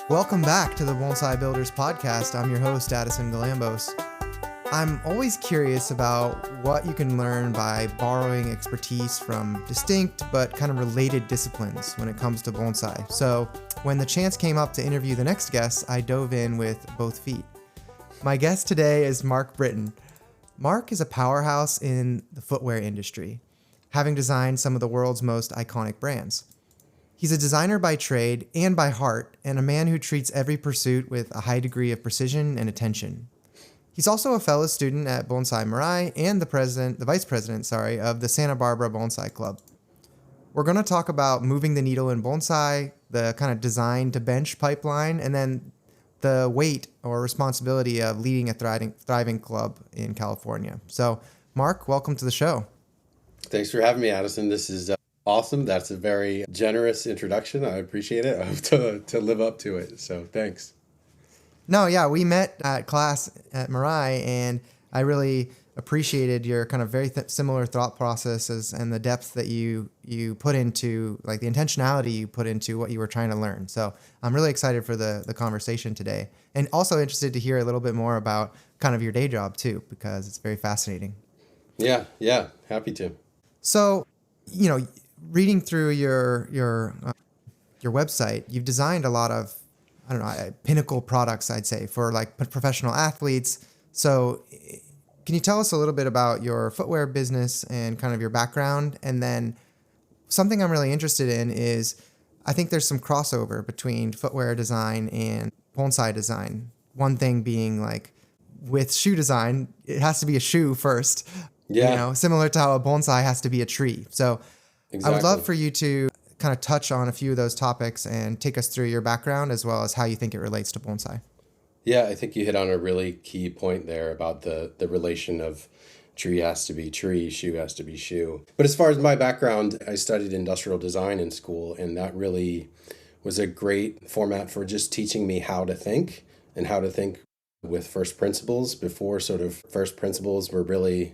Welcome back to the Bonsai Builders Podcast. I'm your host, Addison Galambos. I'm always curious about what you can learn by borrowing expertise from distinct but kind of related disciplines when it comes to bonsai. So when the chance came up to interview the next guest, I dove in with both feet. My guest today is Mark Britton. Mark is a powerhouse in the footwear industry, having designed some of the world's most iconic brands. He's a designer by trade and by heart, and a man who treats every pursuit with a high degree of precision and attention. He's also a fellow student at Bonsai Mirai and the vice president, of the Santa Barbara Bonsai Club. We're going to talk about moving the needle in bonsai, the kind of design to bench pipeline, and then the weight or responsibility of leading a thriving club in California. So, Mark, welcome to the show. Thanks for having me, Addison. This is awesome. That's a very generous introduction. I appreciate it. I hope to live up to it. So thanks. No, yeah, we met at class at Mirai, and I really appreciated your kind of very similar thought processes and the depth that you put into, like the intentionality you put into what you were trying to learn. So I'm really excited for the conversation today, and also interested to hear a little bit more about kind of your day job too, because it's very fascinating. Yeah, happy to. So, reading through your website, you've designed a lot of, pinnacle products, I'd say, for like professional athletes. So can you tell us a little bit about your footwear business and kind of your background? And then something I'm really interested in is, I think there's some crossover between footwear design and bonsai design. One thing being like with shoe design, it has to be a shoe first. Yeah. Similar to how a bonsai has to be a tree. So Exactly. I would love for you to kind of touch on a few of those topics and take us through your background as well as how you think it relates to bonsai. Yeah, I think you hit on a really key point there about the relation of tree has to be tree, shoe has to be shoe. But as far as my background, I studied industrial design in school, and that really was a great format for just teaching me how to think and how to think with first principles before sort of first principles were really,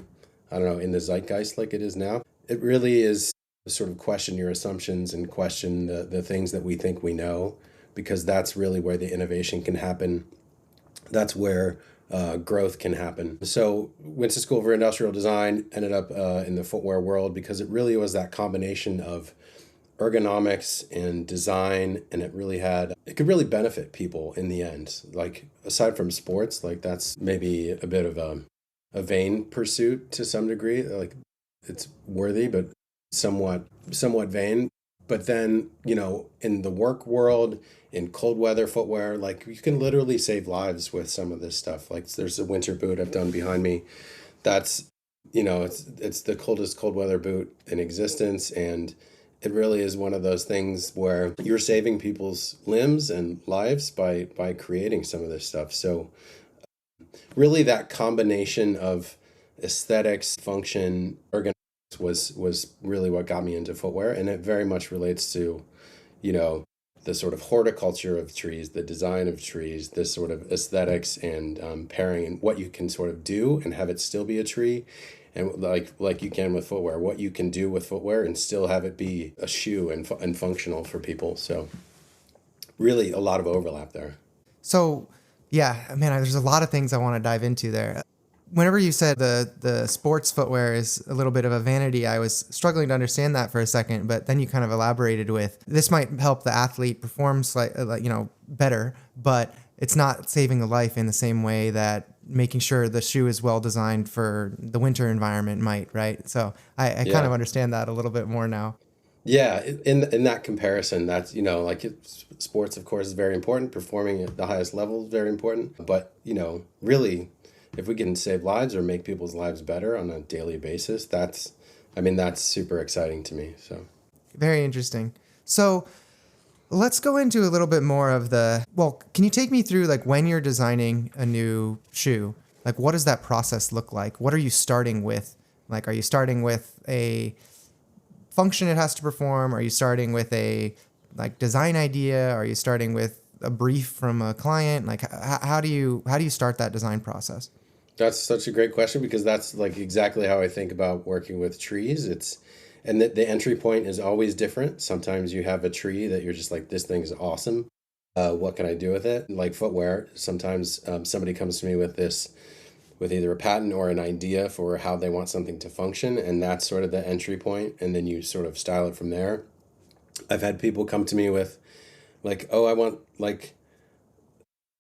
in the zeitgeist like it is now. It really is sort of question your assumptions and question the things that we think we know, because that's really where the innovation can happen. That's where growth can happen. So went to school for industrial design, ended up in the footwear world because it really was that combination of ergonomics and design, and it could really benefit people in the end. Like aside from sports, like that's maybe a bit of a vain pursuit to some degree. Like it's worthy, but somewhat vain. But then, in the work world, in cold weather footwear, like you can literally save lives with some of this stuff. Like there's a winter boot I've done behind me. That's, it's the coldest cold weather boot in existence. And it really is one of those things where you're saving people's limbs and lives by creating some of this stuff. So really that combination of aesthetics, function, ergonomics was really what got me into footwear. And it very much relates to, the sort of horticulture of trees, the design of trees, this sort of aesthetics and pairing and what you can sort of do and have it still be a tree. And like you can with footwear, what you can do with footwear and still have it be a shoe and functional for people. So really a lot of overlap there. So, yeah, man, there's a lot of things I want to dive into there. Whenever you said the sports footwear is a little bit of a vanity, I was struggling to understand that for a second, but then you kind of elaborated with, this might help the athlete perform better, but it's not saving a life in the same way that making sure the shoe is well designed for the winter environment might, right? So I kind of understand that a little bit more now. Yeah, in that comparison, that's, sports, of course, is very important. Performing at the highest level is very important. But, really, if we can save lives or make people's lives better on a daily basis, that's super exciting to me. So very interesting. So let's go into a little bit more of can you take me through like when you're designing a new shoe, like what does that process look like? What are you starting with? Like, are you starting with a function it has to perform? Are you starting with a like design idea? Are you starting with a brief from a client? Like how do you start that design process? That's such a great question, because that's like exactly how I think about working with trees. And the entry point is always different. Sometimes you have a tree that you're just like, this thing is awesome. What can I do with it? Like footwear, sometimes somebody comes to me with either a patent or an idea for how they want something to function, and that's sort of the entry point, and then you sort of style it from there. I've had people come to me with like, oh, I want like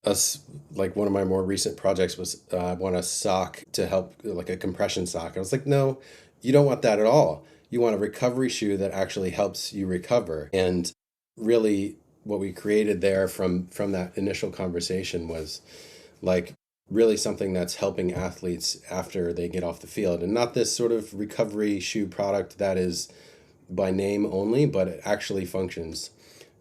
us like one of my more recent projects was I want a sock to help, like a compression sock. I was like, no, you don't want that at all. You want a recovery shoe that actually helps you recover. And really what we created there from that initial conversation was like really something that's helping athletes after they get off the field, and not this sort of recovery shoe product that is by name only, but it actually functions.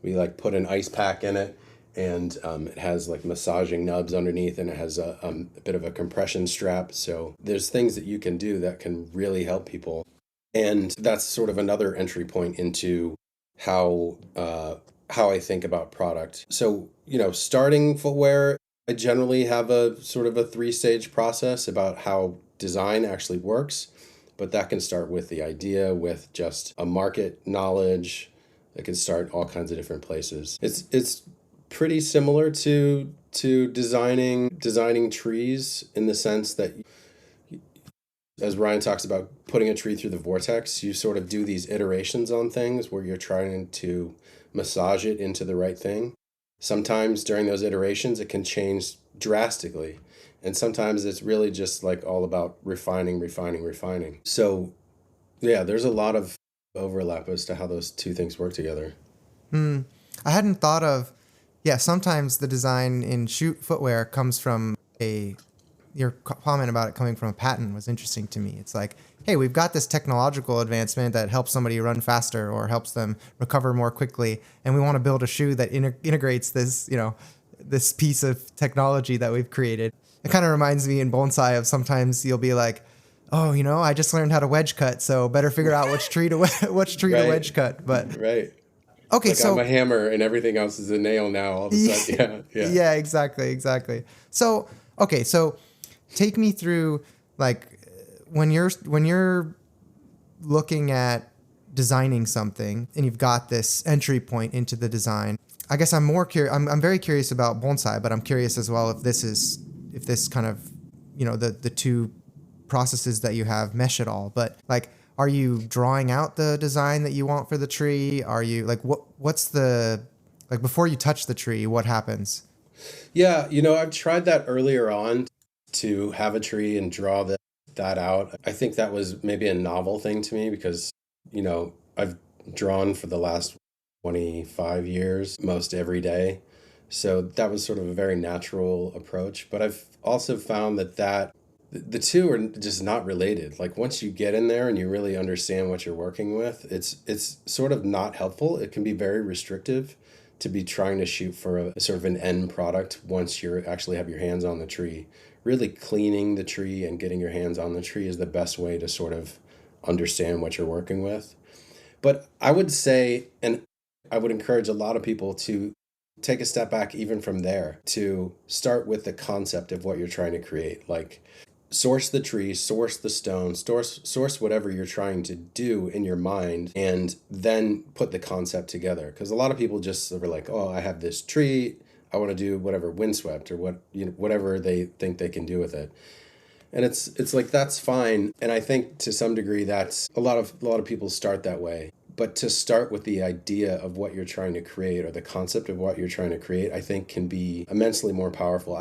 We like put an ice pack in it, and it has like massaging nubs underneath, and it has a bit of a compression strap. So there's things that you can do that can really help people. And that's sort of another entry point into how I think about product. So, starting footwear, I generally have a sort of a 3-stage process about how design actually works, but that can start with the idea, with just a market knowledge. It can start all kinds of different places. It's pretty similar to designing trees, in the sense that, as Ryan talks about putting a tree through the vortex, you sort of do these iterations on things where you're trying to massage it into the right thing. Sometimes during those iterations, it can change drastically. And sometimes it's really just like all about refining. So yeah, there's a lot of overlap as to how those two things work together. I hadn't thought of, sometimes the design in footwear comes from your comment about it coming from a patent was interesting to me. It's like, hey, we've got this technological advancement that helps somebody run faster or helps them recover more quickly, and we want to build a shoe that integrates this, this piece of technology that we've created. It kind of reminds me in Bonsai of sometimes you'll be like, oh, I just learned how to wedge cut, so better figure out which tree to wedge cut. But right. Okay, like so I'm a hammer and everything else is a nail now. All of a sudden, yeah, exactly. So okay, so take me through, like, when you're looking at designing something and you've got this entry point into the design. I guess I'm more curious. I'm very curious about Bonsai, but I'm curious as well if this kind of, the two processes that you have mesh at all. But like, are you drawing out the design that you want for the tree? Are you like, what's the, like, before you touch the tree, what happens? Yeah, I've tried that earlier on, to have a tree and draw that out. I think that was maybe a novel thing to me because, I've drawn for the last 25 years, most every day. So that was sort of a very natural approach. But I've also found that the two are just not related. Like once you get in there and you really understand what you're working with, it's sort of not helpful. It can be very restrictive to be trying to shoot for a sort of an end product once you actually have your hands on the tree. Really cleaning the tree and getting your hands on the tree is the best way to sort of understand what you're working with. But I would say, and I would encourage a lot of people to take a step back even from there, to start with the concept of what you're trying to create. Like, source the tree, source the stone, source whatever you're trying to do in your mind, and then put the concept together. Because a lot of people just are like, oh, I have this tree, I want to do whatever, windswept or whatever they think they can do with it. And it's like, that's fine. And I think to some degree that's a lot of people start that way. But to start with the idea of what you're trying to create, or the concept of what you're trying to create, I think can be immensely more powerful.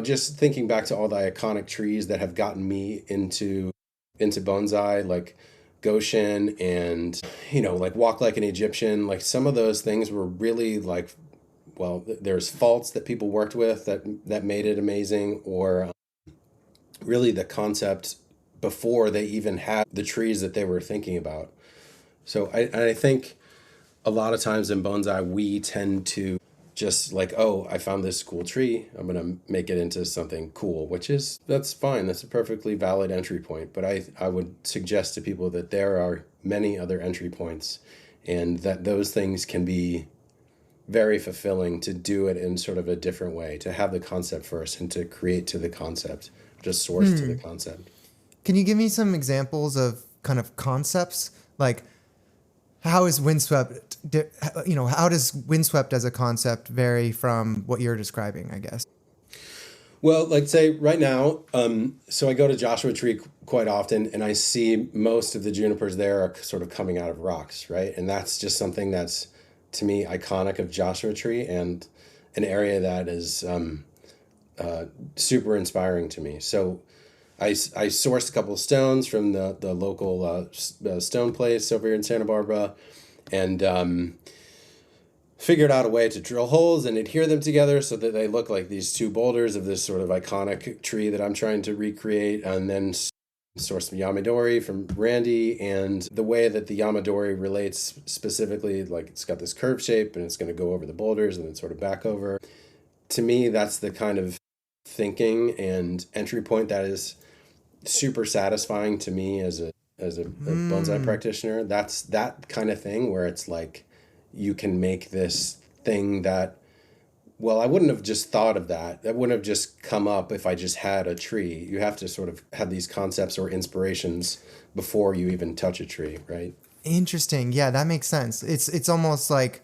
Just thinking back to all the iconic trees that have gotten me into bonsai, like Goshen and, like Walk Like an Egyptian, like some of those things were really like, well, there's faults that people worked with that made it amazing, or really the concept before they even had the trees that they were thinking about. So I think a lot of times in bonsai, we tend to just like, oh, I found this cool tree, I'm going to make it into something cool, that's fine. That's a perfectly valid entry point. But I would suggest to people that there are many other entry points, and that those things can be very fulfilling to do it in sort of a different way, to have the concept first and to create to the concept, just source to the concept. Can you give me some examples of kind of concepts? Like, How is windswept, how does windswept as a concept vary from what you're describing, I guess? Well, like say right now, so I go to Joshua Tree quite often, and I see most of the junipers there are sort of coming out of rocks, right? And that's just something that's, to me, iconic of Joshua Tree, and an area that is super inspiring to me. So I sourced a couple of stones from the local stone place over here in Santa Barbara, and figured out a way to drill holes and adhere them together so that they look like these two boulders of this sort of iconic tree that I'm trying to recreate, and then source some Yamadori from Randy, and the way that the Yamadori relates specifically, like it's got this curved shape and it's going to go over the boulders and then sort of back over. To me, that's the kind of thinking and entry point that is super satisfying to me as a bonsai practitioner. That's that kind of thing where it's like you can make this thing that, well, I wouldn't have just thought of that. That wouldn't have just come up if I just had a tree. You have to sort of have these concepts or inspirations before you even touch a tree, right? Interesting. Yeah, that makes sense. It's almost like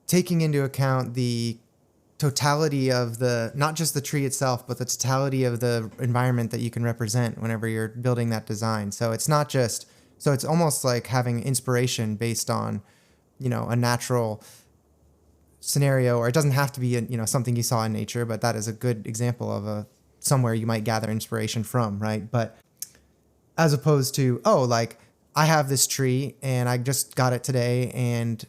taking into account the totality of not just the tree itself, but the totality of the environment that you can represent whenever you're building that design. So it's not just, so it's almost like having inspiration based on, a natural scenario, or it doesn't have to be, something you saw in nature, but that is a good example of somewhere you might gather inspiration from, right? But as opposed to, like I have this tree and I just got it today and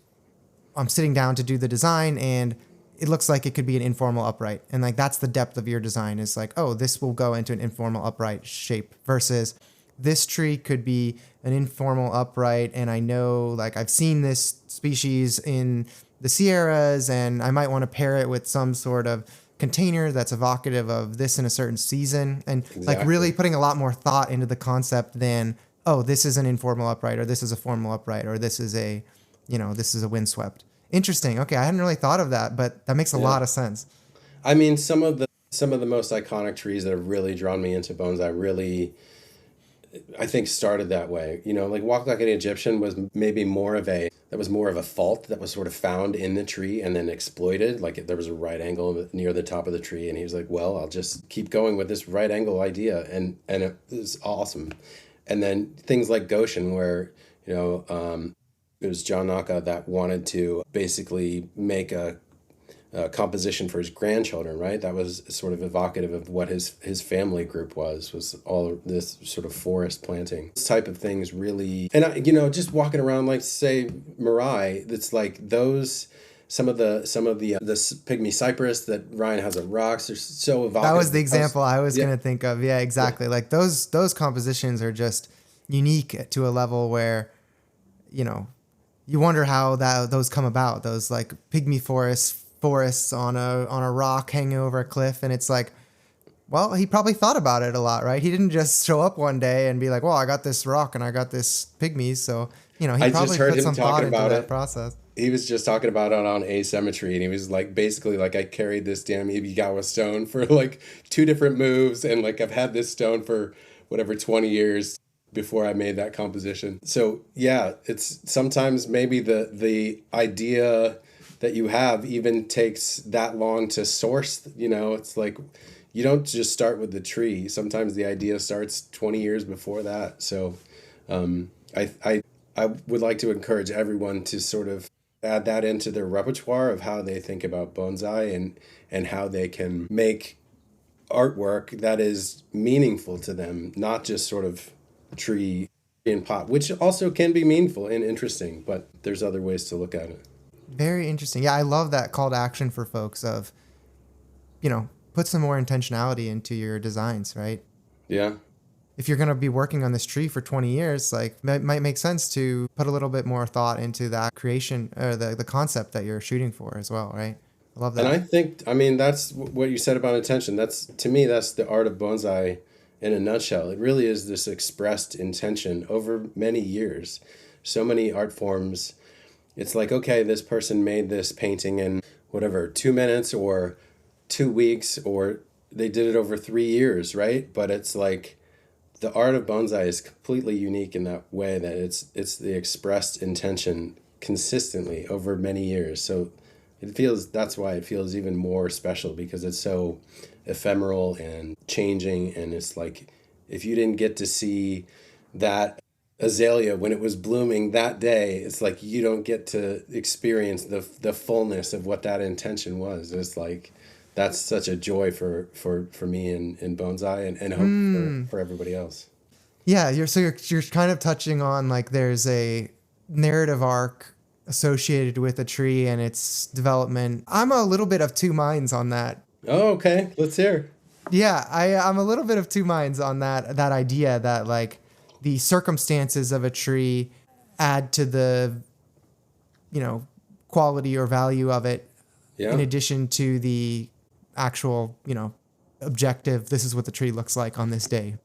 I'm sitting down to do the design and it looks like it could be an informal upright. And like, that's the depth of your design, is like, this will go into an informal upright shape, versus this tree could be an informal upright. And I know, like, I've seen this species in the Sierras and I might want to pair it with some sort of container that's evocative of this in a certain season. And like really putting a lot more thought into the concept than, this is an informal upright, or this is a formal upright, or this is a windswept. Interesting. Okay, I hadn't really thought of that, but that makes a lot of sense. I mean, some of the most iconic trees that have really drawn me into bonsai really, I think, started that way. Like Walk Like an Egyptian was maybe more of a fault that was sort of found in the tree and then exploited. Like there was a right angle near the top of the tree, and he was like, well, I'll just keep going with this right angle idea, and it was awesome. And then things like Goshen, where it was John Naka that wanted to basically make a composition for his grandchildren, right? That was sort of evocative of what his family group was all this sort of forest planting. This type of things really, and just walking around, like say Mirai, that's like those, some of the this pygmy cypress that Ryan has at rocks are so evocative. That was the example I was going to think of. Yeah, exactly. Yeah. Like those compositions are just unique to a level where, you wonder how those come about. Those like pygmy forests on a rock hanging over a cliff, and it's like, well, he probably thought about it a lot, right? He didn't just show up one day and be like, well, I got this rock and I got this pygmy, so he probably put some thought into that process. He was just talking about it on Asymmetry, and he was like, basically like, I carried this damn Ibigawa stone for like 2 different moves, and like I've had this stone for whatever 20 years before I made that composition. So yeah, it's sometimes maybe the idea that you have even takes that long to source. It's like you don't just start with the tree. Sometimes the idea starts 20 years before that. So I would like to encourage everyone to sort of add that into their repertoire of how they think about bonsai and how they can make artwork that is meaningful to them, not just sort of tree and pot, which also can be meaningful and interesting, but there's other ways to look at it. Very interesting. Yeah, I love that call to action for folks of, put some more intentionality into your designs, right? Yeah. If you're going to be working on this tree for 20 years, like it might make sense to put a little bit more thought into that creation or the concept that you're shooting for as well, right? I love that. And I think, that's what you said about intention. To me, that's the art of bonsai in a nutshell. It really is this expressed intention over many years. So many art forms, it's like, okay, this person made this painting in whatever, 2 minutes or 2 weeks, or they did it over 3 years, right? But it's like the art of bonsai is completely unique in that way that it's the expressed intention consistently over many years. So that's why it feels even more special, because it's so ephemeral and changing. And it's like, if you didn't get to see that azalea when it was blooming that day, it's like you don't get to experience the fullness of what that intention was. It's like, that's such a joy for me in bonsai, and hope for everybody else. Yeah, you're kind of touching on, like, there's a narrative arc associated with a tree and its development. I'm a little bit of two minds on that. Oh, okay. Let's hear. Yeah, I'm a little bit of two minds on that idea that, like, the circumstances of a tree add to the, quality or value of it, Yeah. in addition to the actual, objective. This is what the tree looks like on this day.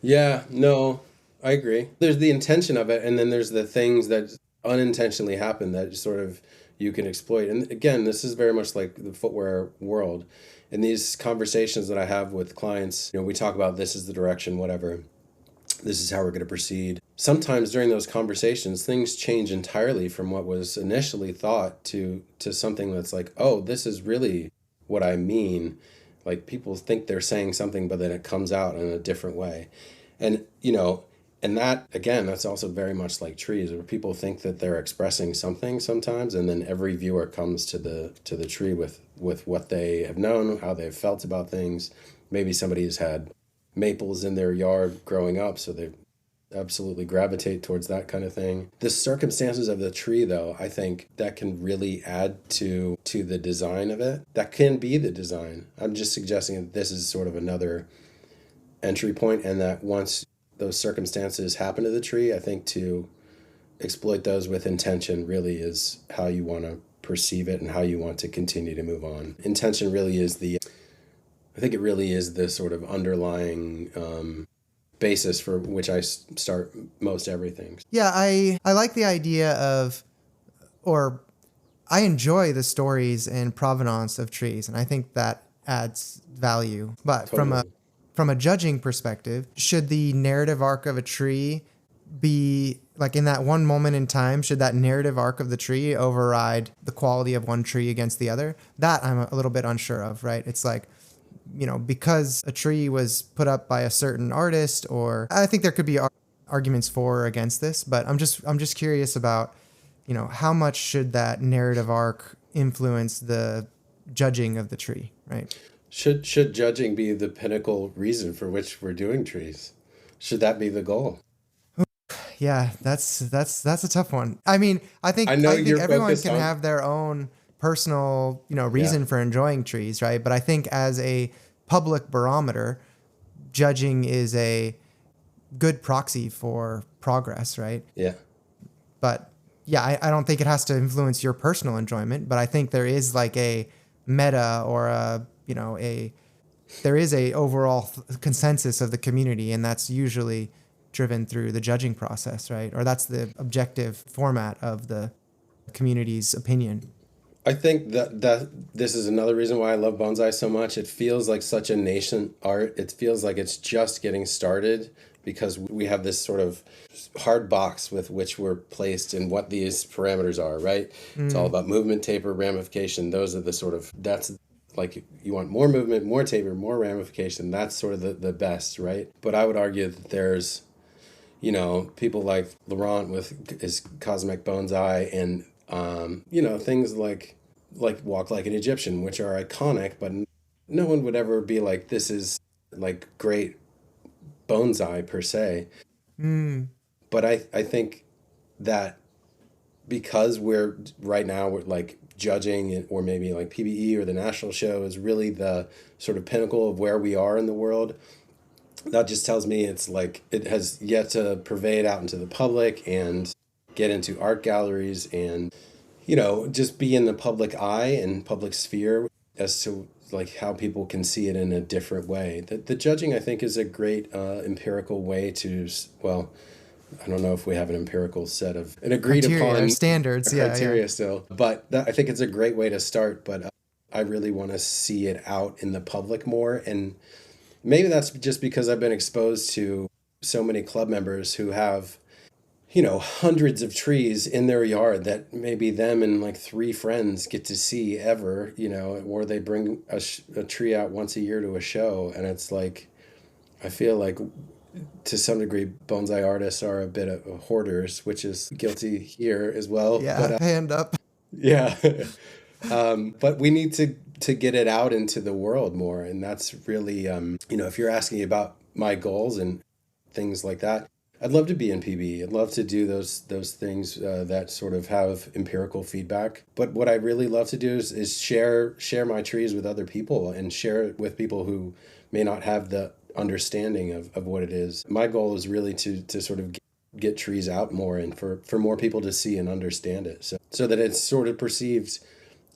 Yeah, no, I agree. There's the intention of it, and then there's the things that unintentionally happen that sort of you can exploit. And again, this is very much like the footwear world. In these conversations that I have with clients, we talk about, this is the direction, whatever. This is how we're going to proceed. Sometimes during those conversations, things change entirely from what was initially thought to something that's like, oh, this is really what I mean. Like, people think they're saying something, but then it comes out in a different way. And, and that, again, that's also very much like trees, where people think that they're expressing something sometimes, and then every viewer comes to the tree with what they have known, how they've felt about things. Maybe somebody's had maples in their yard growing up, so they absolutely gravitate towards that kind of thing. The circumstances of the tree, though, I think that can really add to the design of it. That can be the design. I'm just suggesting that this is sort of another entry point, and that once those circumstances happen to the tree, I think to exploit those with intention really is how you want to perceive it and how you want to continue to move on. Intention really is I think it really is the sort of underlying basis for which I start most everything. Yeah, I like the idea of, or I enjoy the stories and provenance of trees, and I think that adds value. But Totally. from a judging perspective, should the narrative arc of a tree be, like, in that one moment in time, should that narrative arc of the tree override the quality of one tree against the other? That I'm a little bit unsure of, right? It's like, because a tree was put up by a certain artist, or I think there could be arguments for or against this, but I'm just curious about, how much should that narrative arc influence the judging of the tree, right? Should judging be the pinnacle reason for which we're doing trees? Should that be the goal? Yeah, that's a tough one. I mean, I think everyone can have their own personal, reason for enjoying trees, right? But I think as a public barometer, judging is a good proxy for progress, right? Yeah. But yeah, I don't think it has to influence your personal enjoyment, but I think there is like a meta or there is a overall consensus of the community, and that's usually driven through the judging process, right? Or that's the objective format of the community's opinion. I think that this is another reason why I love bonsai so much. It feels like such a nascent art. It feels like it's just getting started, because we have this sort of hard box with which we're placed and what these parameters are, right? It's all about movement, taper, ramification. Those are the sort of, that's like, you want more movement, more taper, more ramification. That's sort of the best, right? But I would argue that there's, people like Laurent with his cosmic bonsai, and things like Walk Like an Egyptian, which are iconic, but no one would ever be like, this is like great bonsai per se. But I think that because we're like judging, or maybe like PBE or the national show is really the sort of pinnacle of where we are in the world, that just tells me it's like it has yet to pervade out into the public and get into art galleries and just be in the public eye and public sphere as to like how people can see it in a different way. The judging, I think, is a great empirical way to, well, I don't know if we have an empirical set of an agreed upon standards, criteria still, but I think it's a great way to start. But I really want to see it out in the public more, and maybe that's just because I've been exposed to so many club members who have, hundreds of trees in their yard that maybe them and like three friends get to see ever, or they bring a tree out once a year to a show. And it's like, I feel like to some degree, bonsai artists are a bit of hoarders, which is guilty here as well. Yeah, But hand up. yeah. But we need to get it out into the world more. And that's really, if you're asking about my goals and things like that, I'd love to be in PB. I'd love to do those things that sort of have empirical feedback. But what I really love to do is share my trees with other people and share it with people who may not have the understanding of what it is. My goal is really to sort of get trees out more and for more people to see and understand it. So that it's sort of perceived,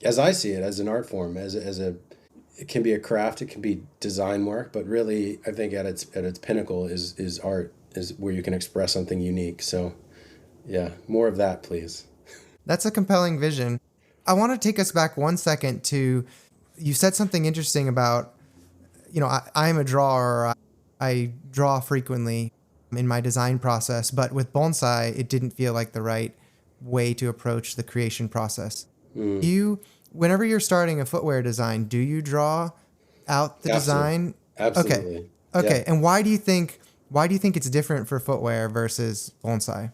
as I see it, as an art form, as a it can be a craft, it can be design work, but really I think at its pinnacle is art, is where you can express something unique. So yeah, more of that, please. That's a compelling vision. I want to take us back 1 second to, you said something interesting about, I'm a drawer. I draw frequently in my design process, but with bonsai, it didn't feel like the right way to approach the creation process. Whenever you're starting a footwear design, do you draw out the design? Absolutely. Okay. Yeah. And why do you think it's different for footwear versus bonsai?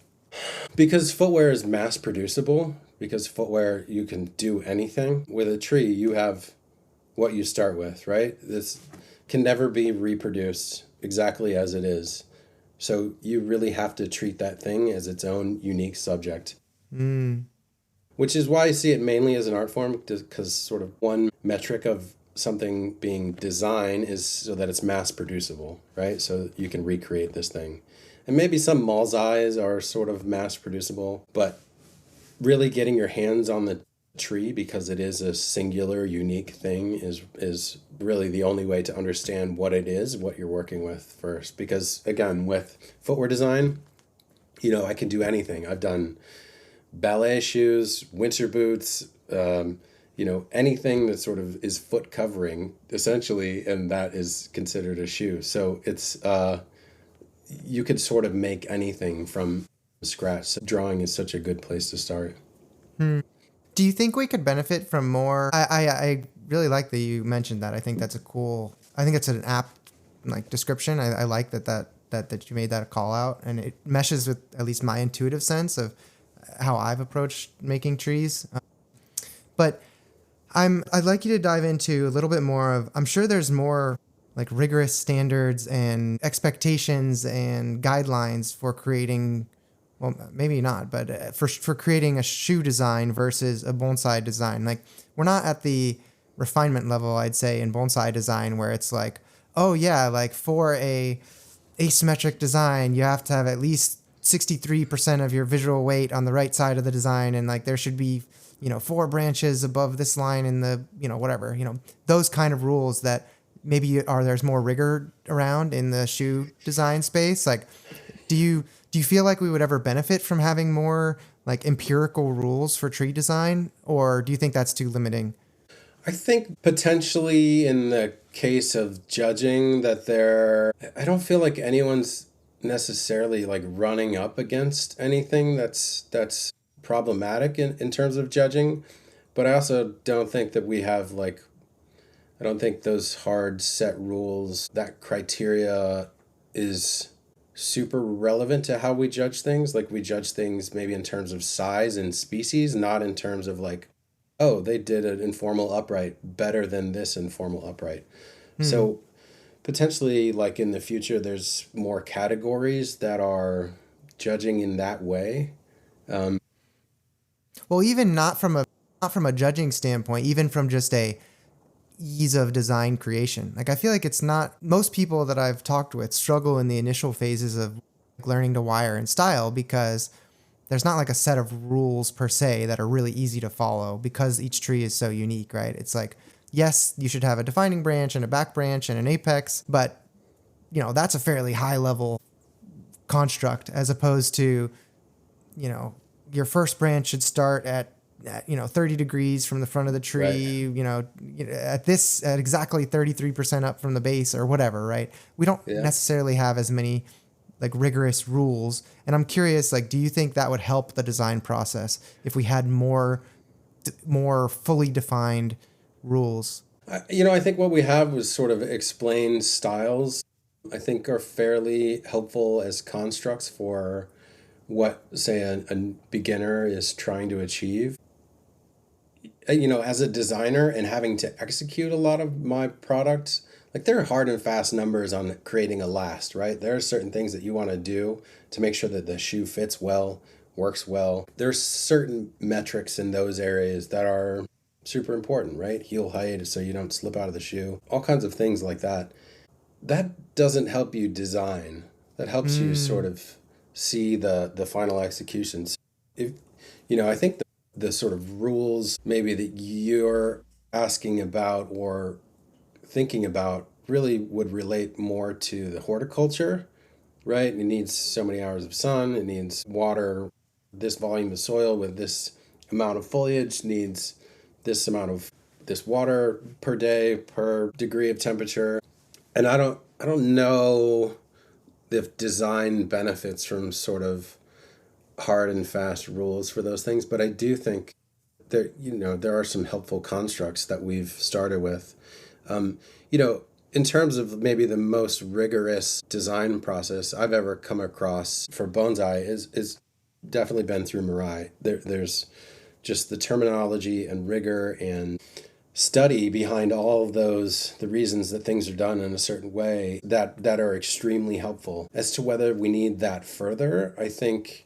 Because footwear is mass producible, because footwear, you can do anything. With a tree, you have what you start with, right? This can never be reproduced exactly as it is. So you really have to treat that thing as its own unique subject. Which is why I see it mainly as an art form, because sort of one metric of something being design is so that it's mass producible, right? So you can recreate this thing. And maybe some mosaics are sort of mass producible, but really getting your hands on the tree, because it is a singular, unique thing, is really the only way to understand what it is, what you're working with first. Because again, with footwear design, I can do anything. I've done ballet shoes, winter boots, anything that sort of is foot covering essentially, and that is considered a shoe. So it's, you could sort of make anything from scratch. So drawing is such a good place to start. Do you think we could benefit from more? I really like that you mentioned that. I think that's an apt description. I like that you made that a call out, and it meshes with at least my intuitive sense of how I've approached making trees. But I'd like you to dive into a little bit more of, I'm sure there's more like rigorous standards and expectations and guidelines for creating, well, maybe not, but for creating a shoe design versus a bonsai design. Like, we're not at the refinement level, I'd say, in bonsai design, where it's like, oh yeah, like for a asymmetric design, you have to have at least 63% of your visual weight on the right side of the design, and like there should be 4 branches above this line in the whatever, those kind of rules that maybe there's more rigor around in the shoe design space. Like, do you feel like we would ever benefit from having more like empirical rules for tree design, or do you think that's too limiting? I think potentially in the case of judging I don't feel like anyone's necessarily like running up against anything that's problematic in terms of judging, but I also don't think that we have I don't think those hard set rules, that criteria is super relevant to how we judge things. Like, we judge things maybe in terms of size and species, not in terms of like, oh, they did an informal upright better than this informal upright. So potentially, like in the future, there's more categories that are judging in that way. Well, even not from a judging standpoint, even from just a ease of design creation. Like, I feel like it's not, most people that I've talked with struggle in the initial phases of learning to wire and style, because there's not like a set of rules per se that are really easy to follow, because each tree is so unique, right? It's like, yes, you should have a defining branch and a back branch and an apex, but that's a fairly high level construct, as opposed to, your first branch should start at 30 degrees from the front of the tree, right. At exactly 33% up from the base or whatever, right? We don't necessarily have as many like rigorous rules. And I'm curious, like, do you think that would help the design process if we had more fully defined rules? I think what we have was sort of explained styles, I think are fairly helpful as constructs for what, say, a beginner is trying to achieve. As a designer and having to execute a lot of my products, like there are hard and fast numbers on creating a last, right? There are certain things that you want to do to make sure that the shoe fits well, works well. There's certain metrics in those areas that are super important, right? Heel height, so you don't slip out of the shoe, all kinds of things like that. That doesn't help you design. That helps you sort of see the final executions. If I think the sort of rules maybe that you're asking about or thinking about really would relate more to the horticulture, right? It needs so many hours of sun, it needs water, this volume of soil with this amount of foliage needs this water per day per degree of temperature. And I don't know if design benefits from sort of hard and fast rules for those things, but I do think there are some helpful constructs that we've started with. In terms of maybe the most rigorous design process I've ever come across for Bonsai is definitely been through Mirai. There's just the terminology and rigor and study behind all of those, the reasons that things are done in a certain way that are extremely helpful. As to whether we need that further, I think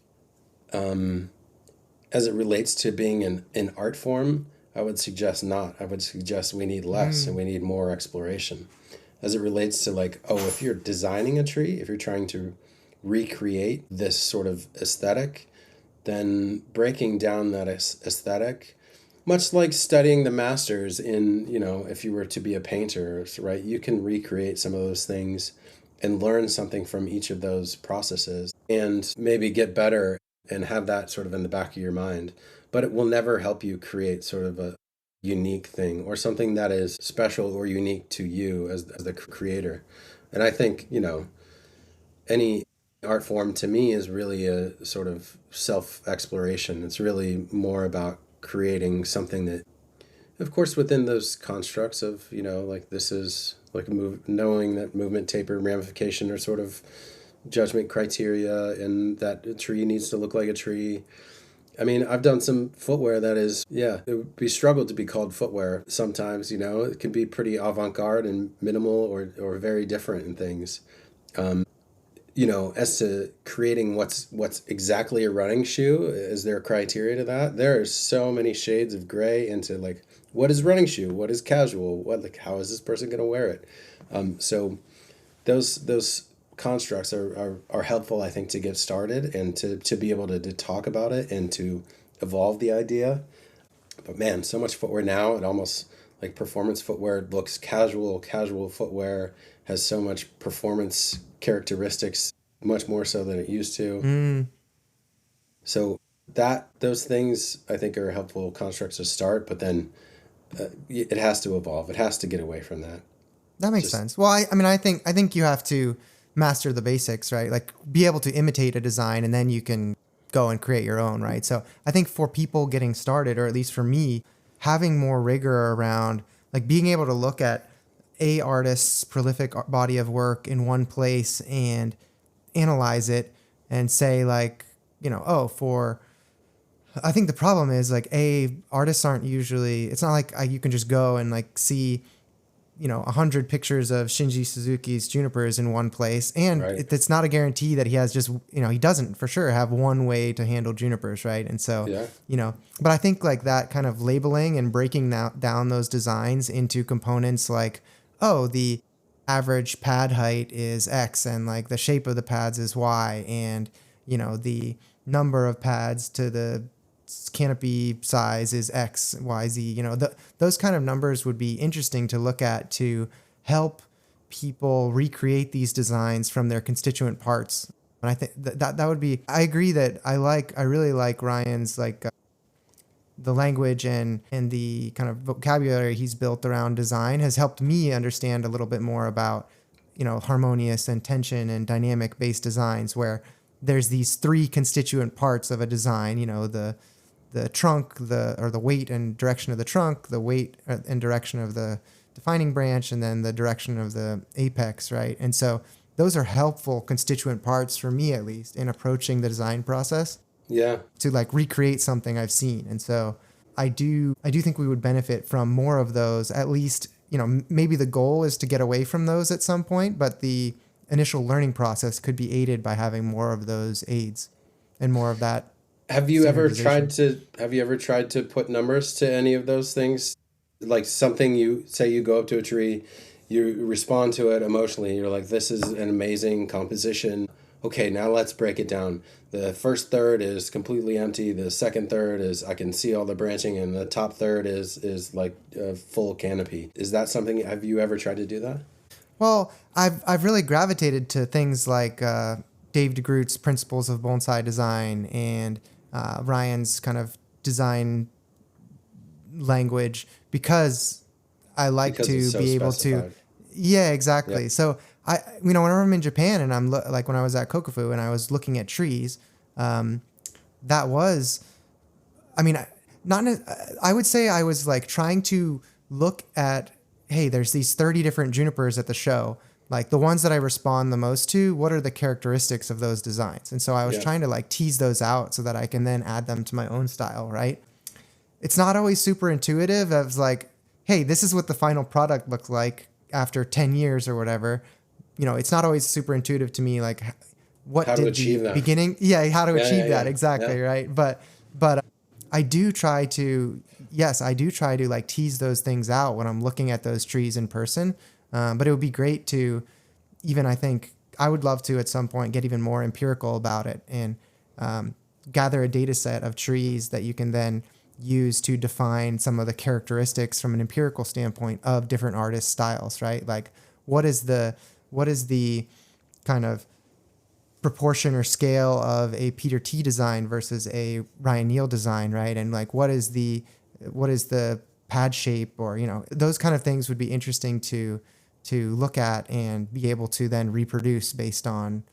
as it relates to being an art form, I would suggest not. I would suggest we need less and we need more exploration. As it relates to if you're designing a tree, if you're trying to recreate this sort of aesthetic, then breaking down that aesthetic, much like studying the masters if you were to be a painter, right? You can recreate some of those things and learn something from each of those processes and maybe get better and have that sort of in the back of your mind. But it will never help you create sort of a unique thing or something that is special or unique to you as the creator. And I think, any art form to me is really a sort of self-exploration. It's really more about creating something that, of course, within those constructs of, this is like knowing that movement, taper, and ramification are sort of judgment criteria and that a tree needs to look like a tree. I mean, I've done some footwear that is, it would be struggled to be called footwear sometimes, it can be pretty avant-garde and minimal or very different in things. As to creating what's exactly a running shoe, is there a criteria to that? There are so many shades of gray into what is running shoe, what is casual, how is this person going to wear it? So those constructs are helpful, I think, to get started and to be able to talk about it and to evolve the idea. But man, so much footwear now, it almost like performance footwear looks casual. Casual footwear has so much performance characteristics, much more so than it used to. So those things I think are helpful constructs to start, but then it has to evolve. It has to get away from that. That makes sense. Well, I think you have to master the basics, right? Like be able to imitate a design and then you can go and create your own, right? So I think for people getting started, or at least for me, having more rigor around like being able to look at a artist's prolific body of work in one place and analyze it and say I think the problem is artists aren't usually, it's not like you can just go and see 100 pictures of Shinji Suzuki's junipers in one place. And right. It's not a guarantee that he has just, he doesn't for sure have one way to handle junipers. Right. And so, but I think that kind of labeling and breaking down those designs into components the average pad height is X and the shape of the pads is Y and, the number of pads to the canopy size is X, Y, Z, those kind of numbers would be interesting to look at to help people recreate these designs from their constituent parts. And I think that would be, I agree that I really like Ryan's the language and the kind of vocabulary he's built around design has helped me understand a little bit more about harmonious and tension and dynamic based designs where there's these three constituent parts of a design, the trunk, the weight and direction of the trunk, the weight and direction of the defining branch, and then the direction of the apex, right? And so those are helpful constituent parts for me, at least, in approaching the design process. Yeah. To like recreate something I've seen. And so I do think we would benefit from more of those, at least, maybe the goal is to get away from those at some point, but the initial learning process could be aided by having more of those aids and more of that. Have you ever tried to put numbers to any of those things? Like something, you say you go up to a tree, you respond to it emotionally, you're like, this is an amazing composition. Okay, now let's break it down. The first third is completely empty. The second third is I can see all the branching, and the top third is like a full canopy. Is that something? Have you ever tried to do that? Well, I've really gravitated to things like Dave DeGroot's Principles of Bonsai Design and Ryan's kind of design language because I like to be able to. Yeah, exactly. Yep. So whenever I'm in Japan and I'm like when I was at Kokufu and I was looking at trees, that was, I would say I was like trying to look at, hey, there's these 30 different junipers at the show. Like the ones that I respond the most to, what are the characteristics of those designs? And so I was trying to like tease those out so that I can then add them to my own style, right? It's not always super intuitive as like, hey, this is what the final product looks like after 10 years or whatever. It's not always super intuitive to me, like what how did the beginning, how to achieve that exactly, right? But I do try to like tease those things out when I'm looking at those trees in person. But it would be great to even, I think I would love to at some point get even more empirical about it and gather a data set of trees that you can then use to define some of the characteristics from an empirical standpoint of different artists' styles, right? Like what is the kind of proportion or scale of a Peter T design versus a Ryan Neal design, right? And like what is the pad shape, or those kind of things would be interesting to look at and be able to then reproduce based on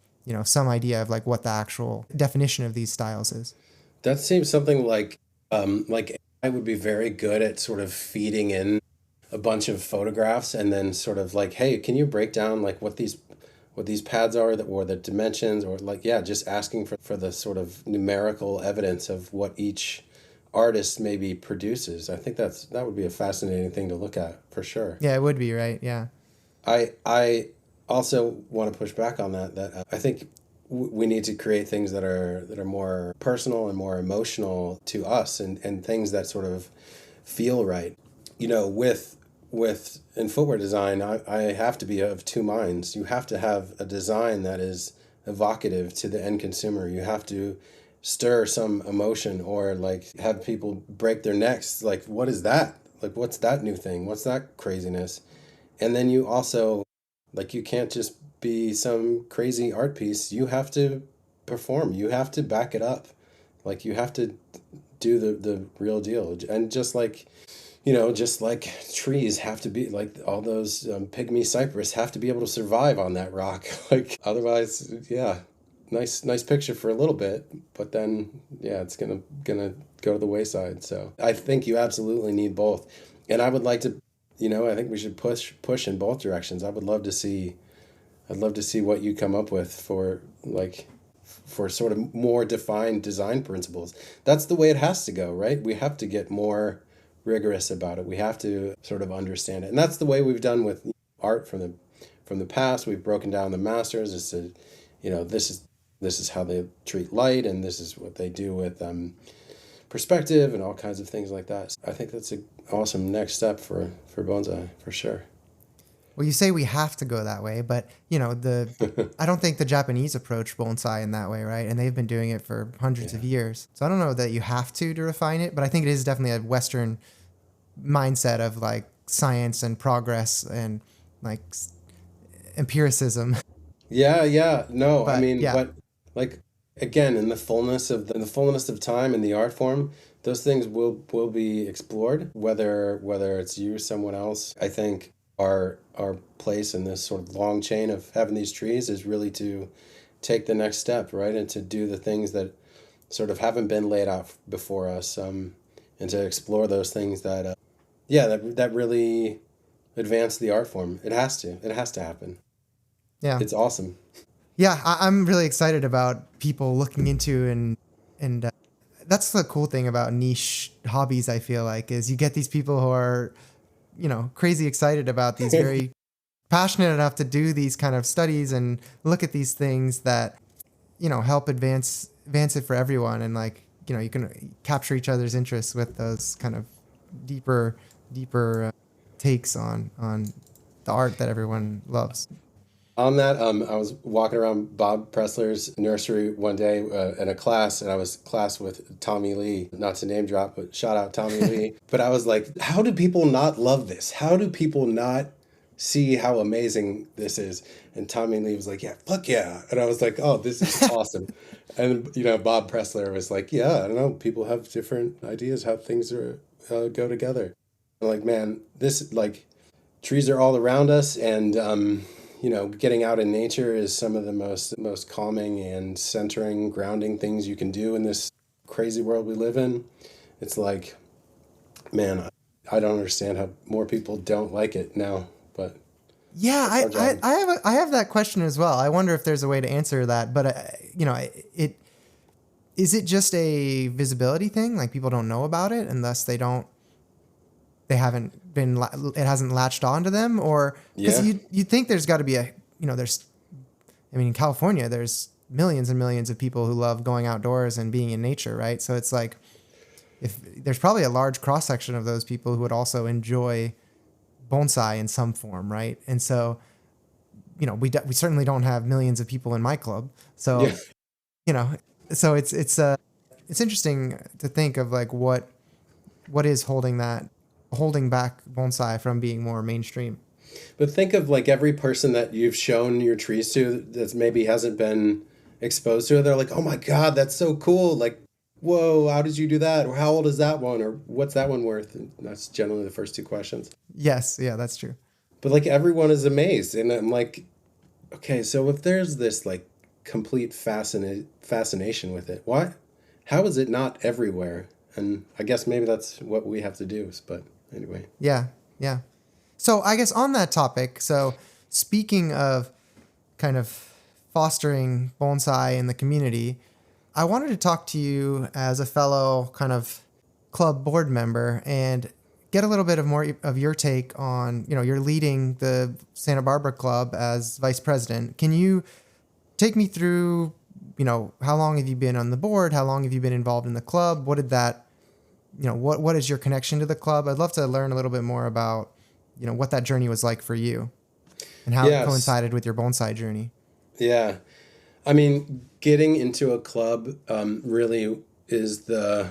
some idea of like what the actual definition of these styles is. That seems something like I would be very good at sort of feeding in a bunch of photographs and then sort of like, hey, can you break down like what these pads are, or the dimensions, or like, just asking for the sort of numerical evidence of what each artist maybe produces. I think that would be a fascinating thing to look at for sure. Yeah, it would be, right? Yeah. I also want to push back on that I think we need to create things that are more personal and more emotional to us, and things that sort of feel right. With in footwear design, I have to be of two minds. You have to have a design that is evocative to the end consumer. You have to stir some emotion, or like have people break their necks. Like, what is that? Like, what's that new thing? What's that craziness? And then you also, like, you can't just be some crazy art piece. You have to perform. You have to back it up. Like, you have to do the real deal. And just like trees have to be, like, all those pygmy cypress have to be able to survive on that rock. Like, otherwise, nice picture for a little bit, but then, it's gonna go to the wayside. So I think you absolutely need both. And I would like to, I think we should push in both directions. I'd love to see what you come up with for sort of more defined design principles. That's the way it has to go, right? We have to get more rigorous about it. We have to sort of understand it. And that's the way we've done with art from the past. We've broken down the masters as to, this is how they treat light, and this is what they do with perspective and all kinds of things like that. I think that's an awesome next step for bonsai, for sure. Well, you say we have to go that way, but I don't think the Japanese approach bonsai in that way, right? And they've been doing it for hundreds of years. So I don't know that you have to refine it, but I think it is definitely a Western mindset of like science and progress and like empiricism. Yeah. No, but like, again, in the fullness of time in the art form, those things will be explored, whether it's you or someone else. I think our place in this sort of long chain of having these trees is really to take the next step, right? And to do the things that sort of haven't been laid out before us, and to explore those things that really advance the art form. It has to happen. Yeah. It's awesome. Yeah, I'm really excited about people looking into and that's the cool thing about niche hobbies. I feel like is you get these people who are, crazy excited about these, very passionate enough to do these kind of studies and look at these things that, help advance it for everyone, and like, you can capture each other's interests with those kind of deeper takes on the art that everyone loves. On that, I was walking around Bob Pressler's nursery one day in a class, and I was class with Tommy Lee. Not to name drop, but shout out Tommy Lee. But I was like, how do people not love this? How do people not see how amazing this is? And Tommy Lee was like, yeah, fuck yeah. And I was like, oh, this is awesome. And, Bob Pressler was like, yeah, I don't know. People have different ideas how things go together. I'm like, man, trees are all around us, and getting out in nature is some of the most calming and centering, grounding things you can do in this crazy world we live in. It's like, man, I don't understand how more people don't like it now, but yeah, I have that question as well. I wonder if there's a way to answer that, but is it just a visibility thing? Like people don't know about it, and thus it hasn't latched onto them, or because you'd think there's got to be in California, there's millions and millions of people who love going outdoors and being in nature, right? So it's like, if there's probably a large cross section of those people who would also enjoy bonsai in some form, right? And so, we certainly don't have millions of people in my club, so so it's interesting to think of like what is holding back bonsai from being more mainstream. But think of like every person that you've shown your trees to that maybe hasn't been exposed to it. They're like, oh my God, that's so cool. Like, whoa, how did you do that? Or how old is that one? Or what's that one worth? And that's generally the first two questions. Yes. Yeah, that's true. But like everyone is amazed. And I'm like, okay, so if there's this like complete fascination with it, how is it not everywhere? And I guess maybe that's what we have to do. But anyway. Yeah. Yeah. So I guess on that topic, so speaking of kind of fostering bonsai in the community, I wanted to talk to you as a fellow kind of club board member and get a little bit more of your take on, you're leading the Santa Barbara Club as vice president. Can you take me through, how long have you been on the board? How long have you been involved in the club? What did that, what is your connection to the club? I'd love to learn a little bit more about, what that journey was like for you and how it coincided with your bonsai journey. Yeah. I mean, getting into a club really was the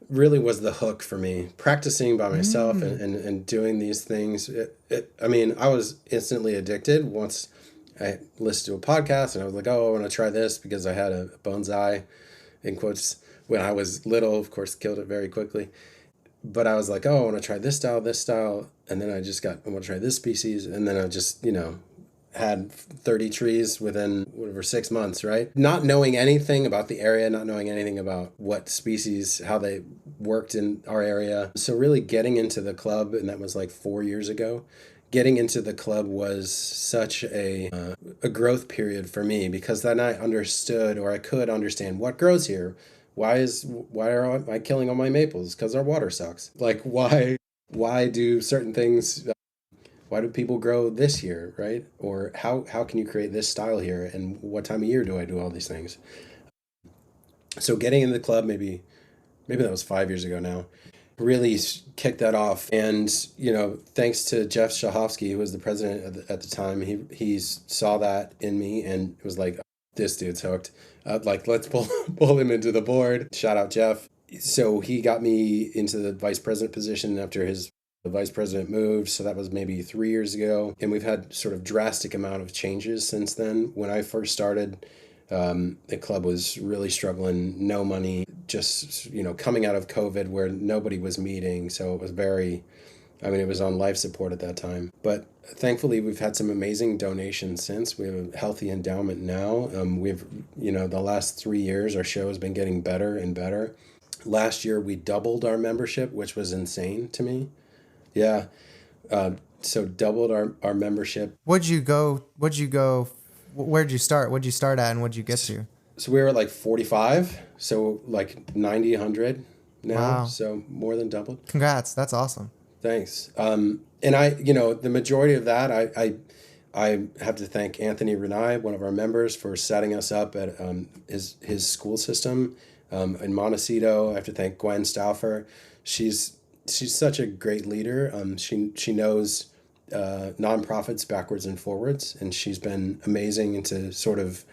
hook for me. Practicing by myself and doing these things. I was instantly addicted once I listened to a podcast and I was like, oh, I want to try this because I had a bonsai, in quotes, when I was little, of course, killed it very quickly. But I was like, oh, I want to try this style. And then I want to try this species. And then I just, had 30 trees within 6 months, right? Not knowing anything about the area, not knowing anything about what species, how they worked in our area. So really getting into the club, and that was like 4 years ago, getting into the club was such a growth period for me, because then I understood, or I could understand, what grows here. Why are I killing all my maples? Because our water sucks. Like, why do certain things, why do people grow this here, right? Or how can you create this style here? And what time of year do I do all these things? So getting into the club, maybe that was 5 years ago now, really kicked that off. And, thanks to Jeff Shahovsky, who was the president at the time, he saw that in me and was like, this dude's hooked. Let's pull him into the board. Shout out Jeff. So he got me into the vice president position after the vice president moved. So that was maybe 3 years ago. And we've had sort of drastic amount of changes since then. When I first started, the club was really struggling, no money, just, coming out of COVID where nobody was meeting. So it was very, I mean, it was on life support at that time. But thankfully, we've had some amazing donations since. We have a healthy endowment now. The last 3 years, our show has been getting better and better. Last year, we doubled our membership, which was insane to me. Yeah. So doubled our membership. Where'd you go? Where'd you start? What'd you start at and what'd you get to? So we were at like 45, so like 90, 100 now. Wow. So more than doubled. Congrats. That's awesome. Thanks. And the majority of that, I have to thank Anthony Renai, one of our members, for setting us up at his school system in Montecito. I have to thank Gwen Stauffer. She's such a great leader. She knows nonprofits backwards and forwards, and she's been amazing into sort of,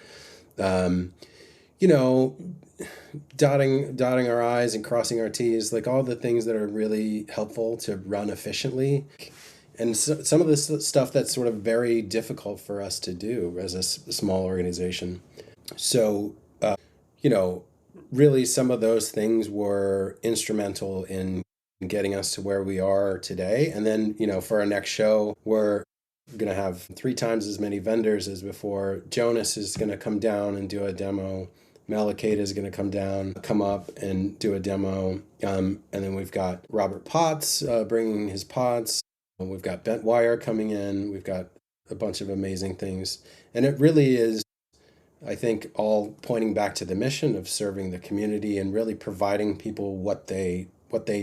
dotting our I's and crossing our T's, like all the things that are really helpful to run efficiently. And so, some of this stuff that's sort of very difficult for us to do as a small organization. So, really some of those things were instrumental in getting us to where we are today. And then, for our next show, we're going to have 3 times as many vendors as before. Jonas is going to come down and do a demo. Malakita is going to come up and do a demo. And then we've got Robert Potts bringing his pots. We've got Bent Wire coming in. We've got a bunch of amazing things. And it really is, I think, all pointing back to the mission of serving the community and really providing people what they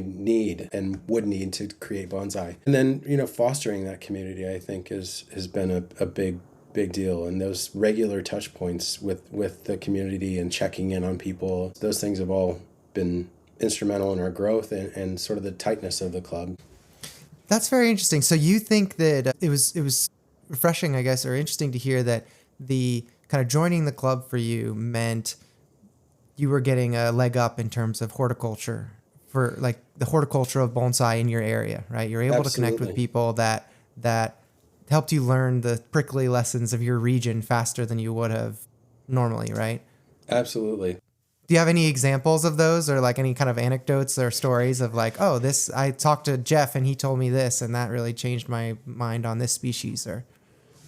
need and would need to create bonsai. And then, fostering that community, I think, has been a big deal. And those regular touch points with the community and checking in on people, those things have all been instrumental in our growth and sort of the tightness of the club. That's very interesting. So you think that it was refreshing, I guess, or interesting to hear that the kind of joining the club for you meant you were getting a leg up in terms of horticulture, for like the horticulture of bonsai in your area, right? You're able Absolutely. to connect with people that helped you learn the prickly lessons of your region faster than you would have normally, right? Absolutely. Do you have any examples of those, or like any kind of anecdotes or stories of like, oh, this, I talked to Jeff and he told me this and that really changed my mind on this species? Or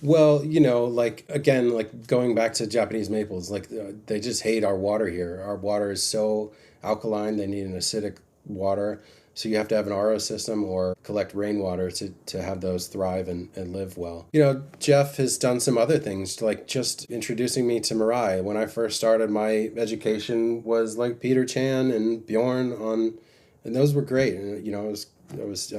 Well, like, again, like going back to Japanese maples, like they just hate our water here. Our water is so alkaline, they need an acidic water. So you have to have an RO system or collect rainwater to have those thrive and live well. Jeff has done some other things, like just introducing me to Mirai. When I first started, my education was like Peter Chan and Bjorn and those were great. And, I was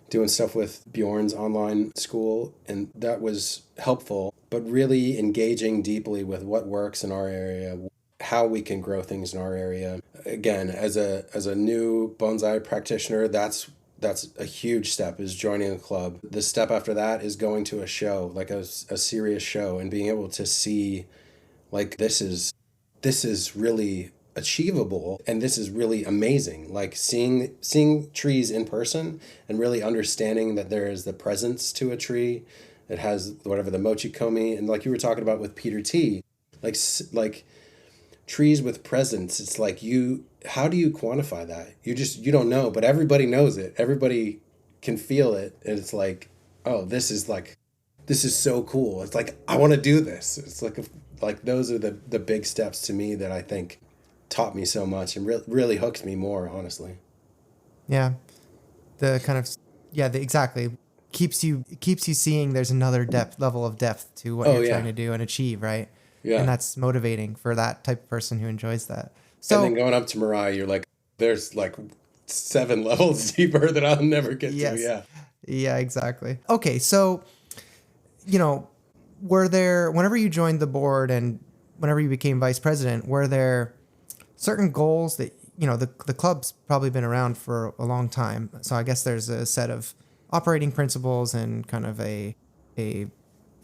doing stuff with Bjorn's online school, and that was helpful, but really engaging deeply with what works in our area, how we can grow things in our area. Again, as a new bonsai practitioner, that's a huge step, is joining a club. The step after that is going to a show, like a serious show, and being able to see, like, this is really achievable and this is really amazing. Like seeing trees in person and really understanding that there is the presence to a tree. It has whatever the mochikomi, and like you were talking about with Peter T, like trees with presence. It's like, how do you quantify that? You don't know, but everybody knows it. Everybody can feel it. And it's like, oh, this is so cool. It's like, I want to do this. It's like those are the big steps to me that I think taught me so much and really hooked me more, honestly. Yeah. Exactly. Keeps you seeing there's another level of depth to what you're trying to do and achieve, right? Yeah. And that's motivating for that type of person who enjoys that. So, and then going up to Mirai, you're like, there's like 7 levels deeper that I'll never get to. Yeah. Yeah, exactly. Okay. So, whenever you joined the board and whenever you became vice president, were there certain goals that, the club's probably been around for a long time. So I guess there's a set of operating principles and kind of a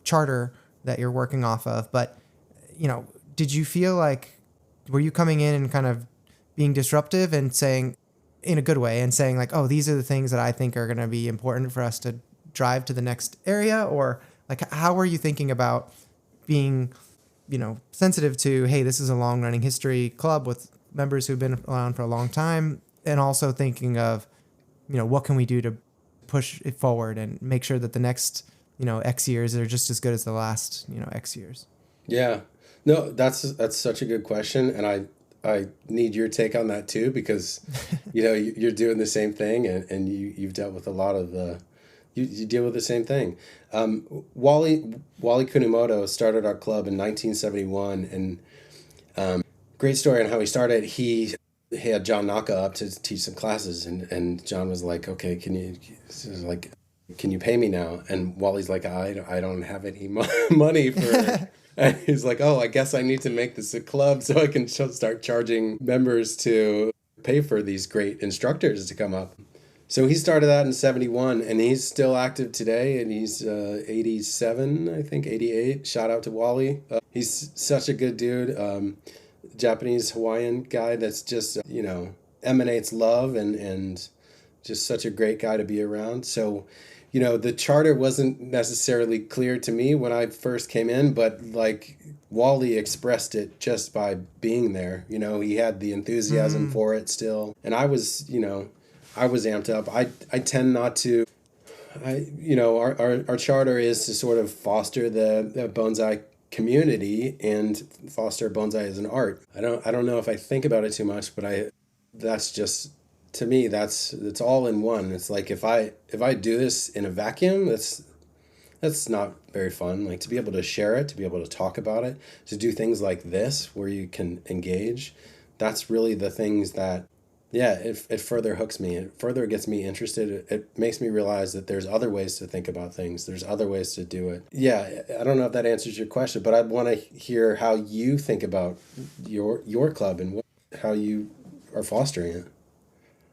charter that you're working off of. But, did you feel like, were you coming in and kind of being disruptive and saying, in a good way, and saying like, oh, these are the things that I think are going to be important for us to drive to the next area? Or like, how were you thinking about being, sensitive to, hey, this is a long running history club with members who've been around for a long time, and also thinking of, what can we do to push it forward and make sure that the next, X years are just as good as the last, X years? Yeah. No, that's such a good question, and I need your take on that too, because you're doing the same thing, and you've dealt with a lot of the you deal with the same thing. Wally Kunimoto started our club in 1971, and great story on how he started. He had John Naka up to teach some classes, and John was like, "Okay, can you pay me now?" And Wally's like, "I don't have any money for." And he's like, "Oh, I guess I need to make this a club so I can start charging members to pay for these great instructors to come up." So he started that in 71, and he's still active today, and he's 87, I think, 88. Shout out to Wally. He's such a good dude. Japanese Hawaiian guy that's just, emanates love and just such a great guy to be around. So, the charter wasn't necessarily clear to me when I first came in, but like Wally expressed it just by being there. He had the enthusiasm for it still. And I was amped up. I tend not to, our charter is to sort of foster the bonsai community and foster bonsai as an art. I don't know if I think about it too much, but that's just, to me, it's all in one. It's like if I do this in a vacuum, that's not very fun. Like, to be able to share it, to be able to talk about it, to do things like this where you can engage, that's really the things that, it further hooks me. It further gets me interested. It makes me realize that there's other ways to think about things. There's other ways to do it. Yeah, I don't know if that answers your question, but I'd want to hear how you think about your club and how you are fostering it.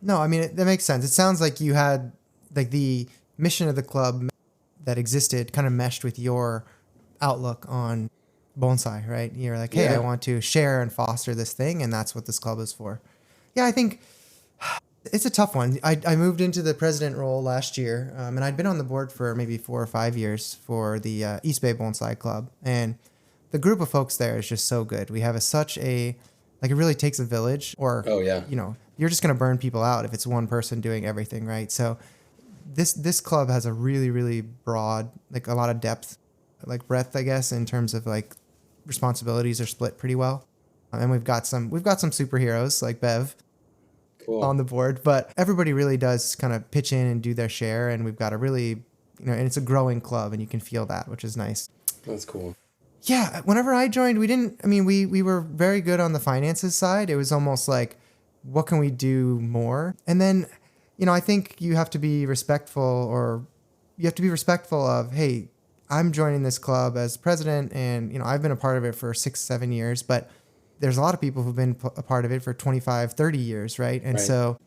No, I mean, that makes sense. It sounds like you had, like, the mission of the club that existed kind of meshed with your outlook on bonsai, right? You're like, hey, I want to share and foster this thing, and that's what this club is for. Yeah, I think it's a tough one. I moved into the president role last year, and I'd been on the board for maybe 4 or 5 years for the East Bay Bonsai Club, and the group of folks there is just so good. We have it really takes a village, or, you're just going to burn people out if it's one person doing everything, right? So this club has a really, really broad, like, a lot of depth, like breadth, I guess, in terms of, like, responsibilities are split pretty well. And we've got some superheroes like Bev on the board, but everybody really does kind of pitch in and do their share. And we've got a really, and it's a growing club, and you can feel that, which is nice. That's cool. Yeah. Whenever I joined, we were very good on the finances side. It was almost like, what can we do more? And then, I think you have to be respectful of, hey, I'm joining this club as president, and, I've been a part of it for 6-7 years, but there's a lot of people who've been a part of it for 25, 30 years, right? And so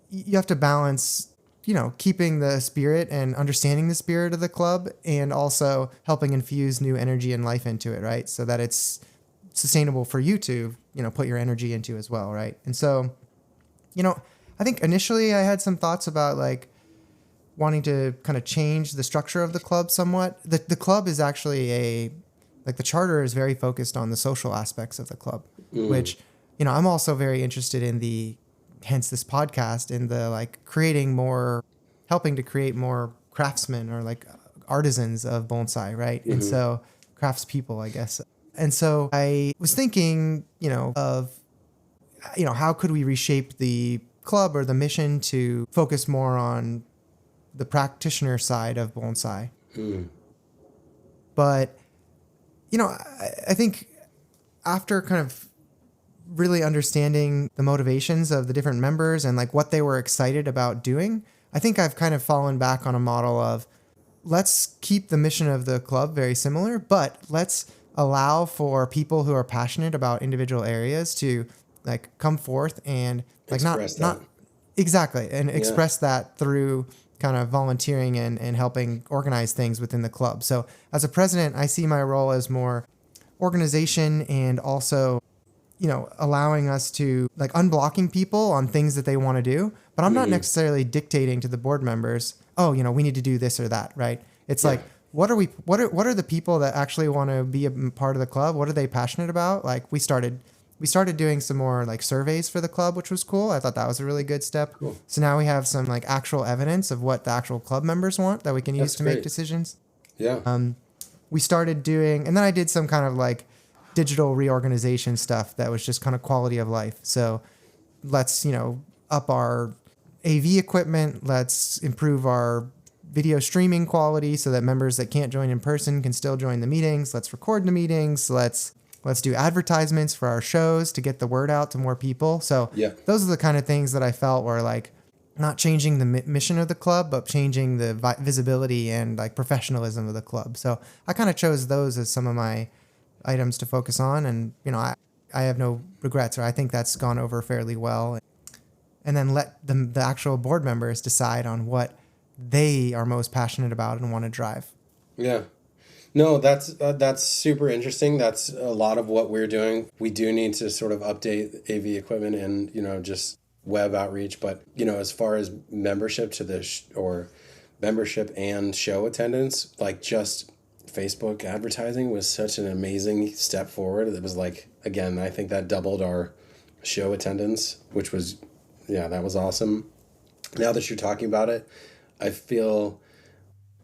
you have to balance, keeping the spirit and understanding the spirit of the club, and also helping infuse new energy and life into it, right? So that it's sustainable for you to, put your energy into as well, right? And so, I think initially I had some thoughts about, like, wanting to kind of change the structure of the club somewhat. The club is actually the charter is very focused on the social aspects of the club, which, I'm also very interested in hence this podcast, in the, like, helping to create more craftsmen, or, like, artisans of bonsai, right? And so craftspeople, I guess. And so I was thinking, of, how could we reshape the club or the mission to focus more on the practitioner side of bonsai. But, I think after kind of really understanding the motivations of the different members and, like, what they were excited about doing, I think I've kind of fallen back on a model of, let's keep the mission of the club very similar, but let's allow for people who are passionate about individual areas to, like, come forth and, like, not exactly, and express that through kind of volunteering and helping organize things within the club. So as a president, I see my role as more organization, and also, allowing us to, like, unblocking people on things that they want to do, but I'm not necessarily dictating to the board members, oh, we need to do this or that, right? It's like, what are the people that actually want to be a part of the club? What are they passionate about? Like, we started we started doing some more like surveys for the club, which was cool. I thought that was a really good step. Cool. So now we have some like actual evidence of what the actual club members want that we can use That's to great. make decisions. Yeah. We started doing, and then I did some kind of like digital reorganization stuff that was just kind of quality of life. So let's, up our AV equipment. Let's improve our video streaming quality so that members that can't join in person can still join the meetings. Let's record the meetings. Let's do advertisements for our shows to get the word out to more people. So those are the kind of things that I felt were like not changing the mission of the club, but changing the visibility and like professionalism of the club. So I kind of chose those as some of my items to focus on. And, I have no regrets, or I think that's gone over fairly well. And then let the actual board members decide on what they are most passionate about and want to drive. Yeah. No, that's super interesting. That's a lot of what we're doing. We do need to sort of update AV equipment and, just web outreach. But, as far as membership to or membership and show attendance, like just Facebook advertising was such an amazing step forward. It was like, again, I think that doubled our show attendance, which was, that was awesome. Now that you're talking about it, I feel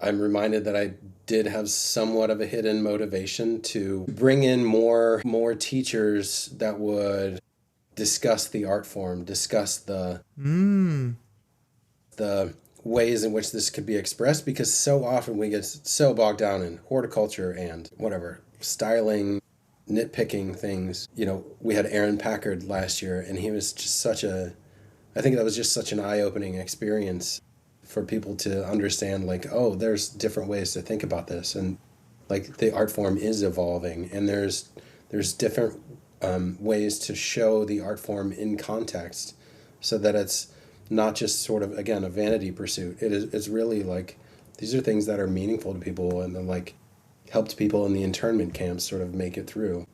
I'm reminded that I did have somewhat of a hidden motivation to bring in more teachers that would discuss the art form, discuss the ways in which this could be expressed, because so often we get so bogged down in horticulture and whatever, styling, nitpicking things. We had Aaron Packard last year, and he was just I think that was just such an eye-opening experience for people to understand, like, oh, there's different ways to think about this, and like the art form is evolving, and there's different ways to show the art form in context, so that it's not just sort of, again, a vanity pursuit. It's really like these are things that are meaningful to people, and then like helped people in the internment camps sort of make it through.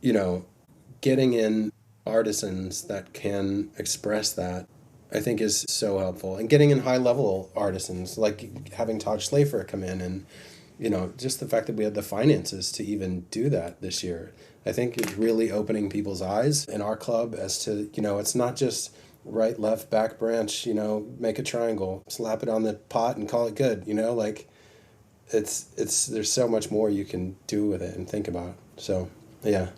Getting in artisans that can express that, I think, is so helpful. And getting in high-level artisans, like having Todd Schlafer come in, and, just the fact that we had the finances to even do that this year, I think is really opening people's eyes in our club as to, it's not just right, left, back branch, make a triangle, slap it on the pot and call it good, like it's there's so much more you can do with it and think about. So, yeah,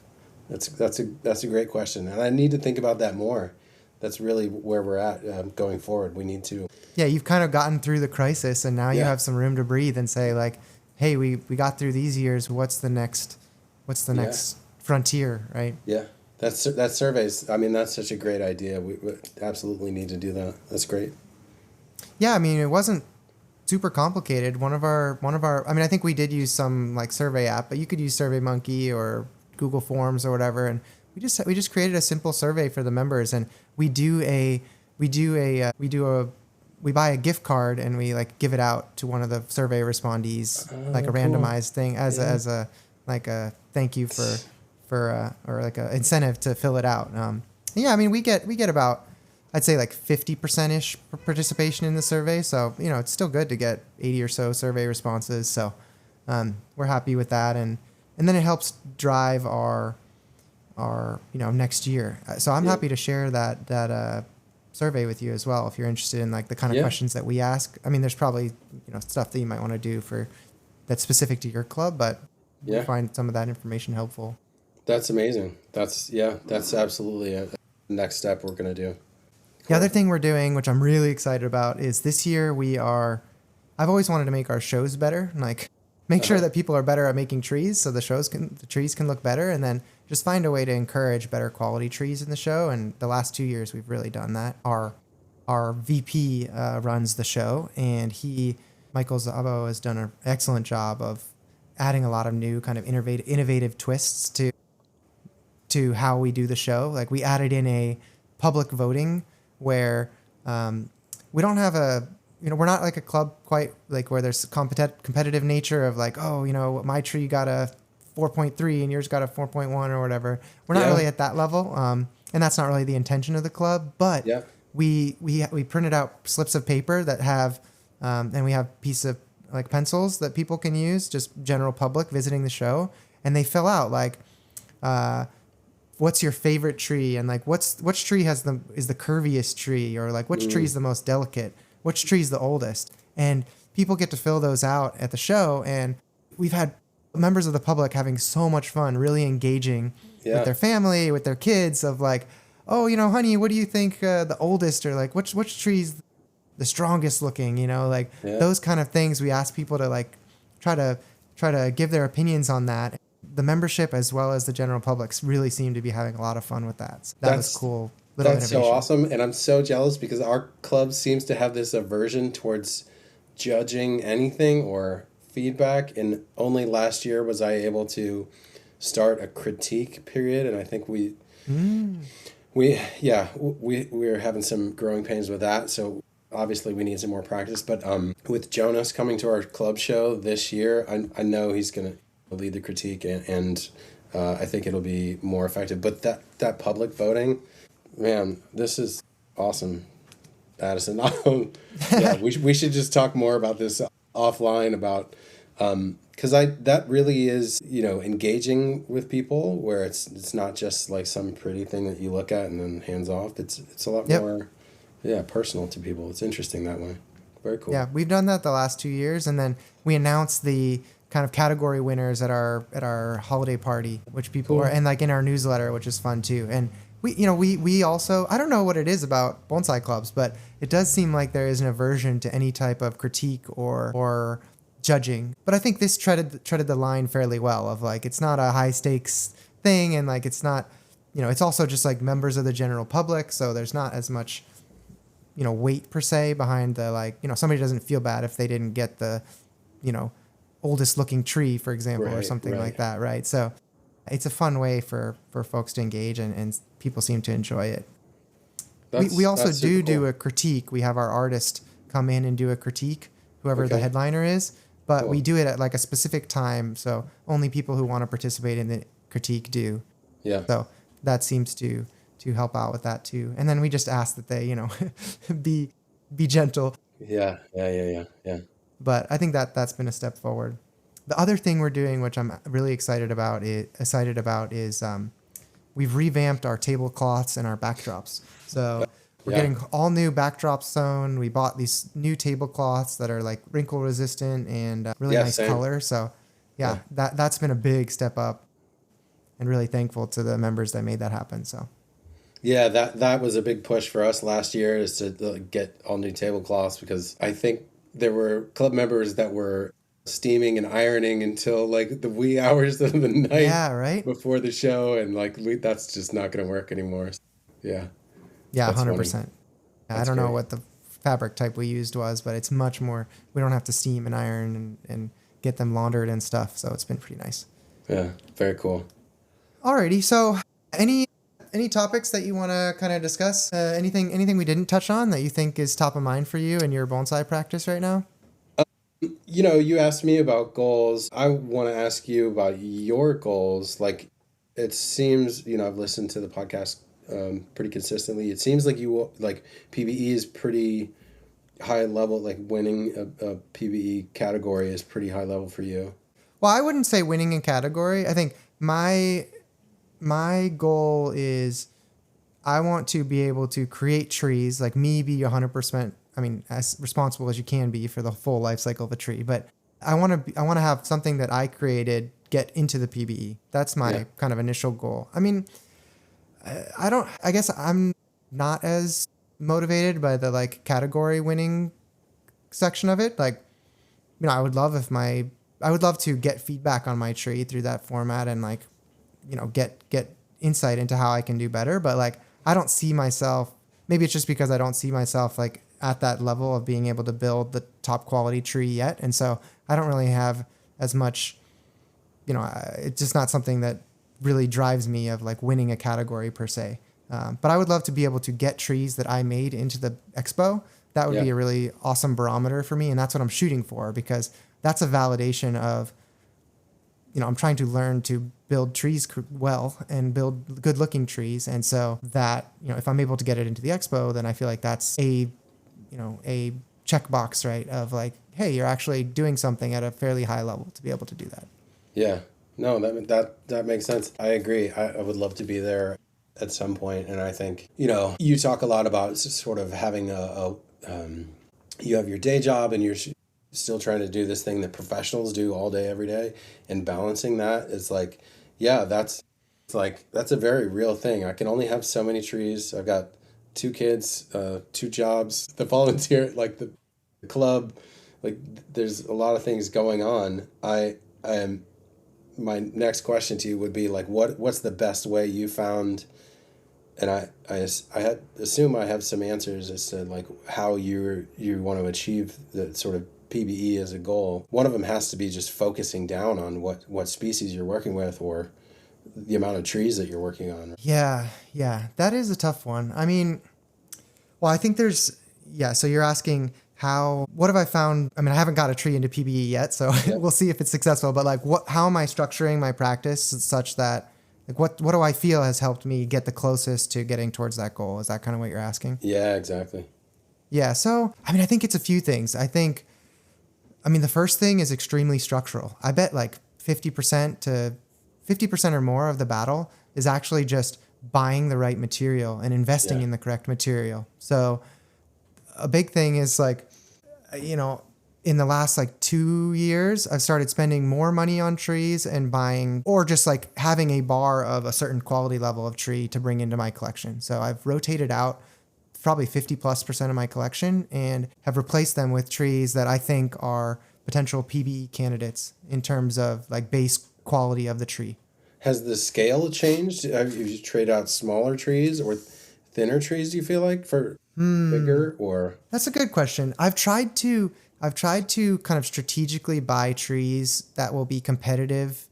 that's a great question. And I need to think about that more. That's really where we're at going forward. We need to. Yeah, you've kind of gotten through the crisis, and now you have some room to breathe and say, like, hey, we got through these years. What's the next frontier, right? Yeah, that surveys. I mean, that's such a great idea. We absolutely need to do that. That's great. Yeah, I mean, it wasn't super complicated. One of our. I mean, I think we did use some like survey app, but you could use SurveyMonkey or Google Forms or whatever, and we just created a simple survey for the members, and we buy a gift card and we like give it out to one of the survey respondees, like a randomized thing as a thank you for or like a incentive to fill it out. I mean, we get about, I'd say like 50%-ish participation in the survey. So, it's still good to get 80 or so survey responses. So, we're happy with that. And then it helps drive our next year. So I'm happy to share that survey with you as well, if you're interested in like the kind of questions that we ask. I mean, there's probably, stuff that you might want to do that's specific to your club, but we find some of that information helpful. That's amazing. That's absolutely a next step we're going to do. Cool. The other thing we're doing, which I'm really excited about, is this year I've always wanted to make our shows better, like make sure that people are better at making trees so the trees can look better, and then just find a way to encourage better quality trees in the show. And the last 2 years we've really done that. Our VP runs the show, and Michael Zabo has done an excellent job of adding a lot of new kind of innovative twists to how we do the show. Like we added in a public voting where we don't have we're not like a club quite like where there's competitive nature of like, oh, my tree got a 4.3 and yours got a 4.1 or whatever. We're not really at that level. And that's not really the intention of the club, but we printed out slips of paper that have, and we have piece of like pencils that people can use, just general public visiting the show. And they fill out like, what's your favorite tree, and like which tree is the curviest tree, or like which tree is the most delicate, which tree is the oldest, and people get to fill those out at the show. And we've had members of the public having so much fun, really engaging with their family, with their kids, of like, oh, honey, what do you think the oldest, or like which tree's the strongest looking, like those kind of things. We ask people to like try to give their opinions on that. The membership as well as the general public really seem to be having a lot of fun with that. So that was cool. That's so awesome. And I'm so jealous because our club seems to have this aversion towards judging anything or feedback. And only last year was I able to start a critique period. And I think we were having some growing pains with that. So obviously we need some more practice. But with Jonas coming to our club show this year, I know he's going to lead the critique, and I think it'll be more effective. But that public voting, man, this is awesome, Addison. We should just talk more about this offline, about because that really is engaging with people, where it's not just like some pretty thing that you look at and then hands off. It's a lot more personal to people. It's interesting that way. Very cool. Yeah, we've done that the last 2 years, and then we announced the kind of category winners at our holiday party, which people are, and like in our newsletter, which is fun too. And we also, I don't know what it is about bonsai clubs, but it does seem like there is an aversion to any type of critique or judging. But I think this treaded the line fairly well, of like, it's not a high stakes thing, and like it's not, it's also just like members of the general public, so there's not as much weight per se behind the, like, somebody doesn't feel bad if they didn't get the oldest looking tree, for example, or something like that, right? So it's a fun way for folks to engage, and people seem to enjoy it. We also do a critique. We have our artist come in and do a critique, whoever the headliner is, but we do it at like a specific time, so only people who want to participate in the critique do. Yeah. So that seems to help out with that too. And then we just ask that they, be gentle. Yeah. But I think that's been a step forward. The other thing we're doing, which I'm really excited about, is we've revamped our tablecloths and our backdrops. So we're getting all new backdrops sewn. We bought these new tablecloths that are like wrinkle resistant and really nice color. So that's been a big step up, and really thankful to the members that made that happen. So. Yeah, that was a big push for us last year, is to get all new tablecloths, because I think there were club members that were steaming and ironing until like the wee hours of the night before the show, and like that's just not going to work anymore. Yeah, 100%. I don't know what the fabric type we used was, but it's much more, we don't have to steam and iron and get them laundered and stuff, so it's been pretty nice. Yeah, very cool. Alrighty, so any topics that you want to kind of discuss? Anything we didn't touch on that you think is top of mind for you in your bonsai practice right now? You asked me about goals. I want to ask you about your goals. Like, it seems, I've listened to the podcast pretty consistently. It seems like PBE is pretty high level, like winning a PBE category is pretty high level for you. Well, I wouldn't say winning a category. I think my goal is I want to be able to create trees, like me be 100%, as responsible as you can be for the full life cycle of a tree. But I want to have something that I created get into the PBE. That's my kind of initial goal. I guess I'm not as motivated by the like category winning section of it. Like, I would love to get feedback on my tree through that format, and like, get insight into how I can do better. But like, I don't see myself, maybe it's just because I don't see myself like at that level of being able to build the top quality tree yet. And so I don't really have as much, it's just not something that really drives me of like winning a category per se. But I would love to be able to get trees that I made into the expo. That would be a really awesome barometer for me. And that's what I'm shooting for, because that's a validation of, I'm trying to learn to build trees well and build good looking trees. And so that, if I'm able to get it into the expo, then I feel like that's a checkbox, right? Of like, hey, you're actually doing something at a fairly high level to be able to do that. Yeah, No, that makes sense. I agree. I would love to be there at some point. And I think, you talk a lot about sort of having you have your day job and you're still trying to do this thing that professionals do all day, every day. And balancing that is like, yeah, that's a very real thing. I can only have so many trees. I've got 2 kids, 2 jobs, the volunteer, like the club, like there's a lot of things going on. I am My next question to you would be like, what's the best way you found, and assume I have some answers as to like how you want to achieve the sort of PBE as a goal. One of them has to be just focusing down on what species you're working with or the amount of trees that you're working on. Yeah, that is a tough one. I mean, well, I think so you're asking what have I found? I mean, I haven't got a tree into PBE yet, so we'll see if it's successful, but like how am I structuring my practice such that like what do I feel has helped me get the closest to getting towards that goal? Is that kind of what you're asking? Yeah, exactly. Yeah. So, I mean, I think it's a few things. The first thing is extremely structural. I bet like 50% or more of the battle is actually just buying the right material and investing in the correct material. So a big thing is like, in the last like 2 years, I've started spending more money on trees and buying, or just like having a bar of a certain quality level of tree to bring into my collection. So I've rotated out probably 50+% of my collection and have replaced them with trees that I think are potential PBE candidates in terms of like base quality of the tree. Has the scale changed? Have you trade out smaller trees or thinner trees, do you feel like, for bigger or? That's a good question. I've tried to kind of strategically buy trees that will be competitive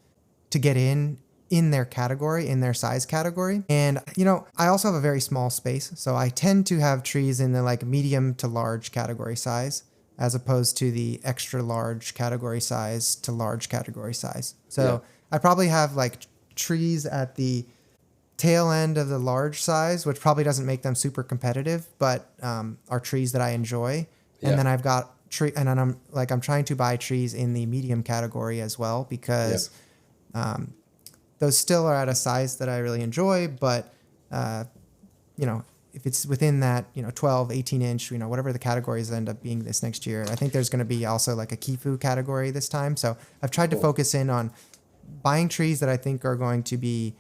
to get in their category, in their size category. And, I also have a very small space. So I tend to have trees in the like medium to large category size, as opposed to the extra large category size to large category size. So I probably have like trees at the tail end of the large size, which probably doesn't make them super competitive, but are trees that I enjoy. And then I've got I'm trying to buy trees in the medium category as well, because those still are at a size that I really enjoy, but if it's within that 12, 18 inch, whatever the categories end up being this next year, I think there's going to be also like a Kifu category this time. So I've tried to focus in on buying trees that I think are going to be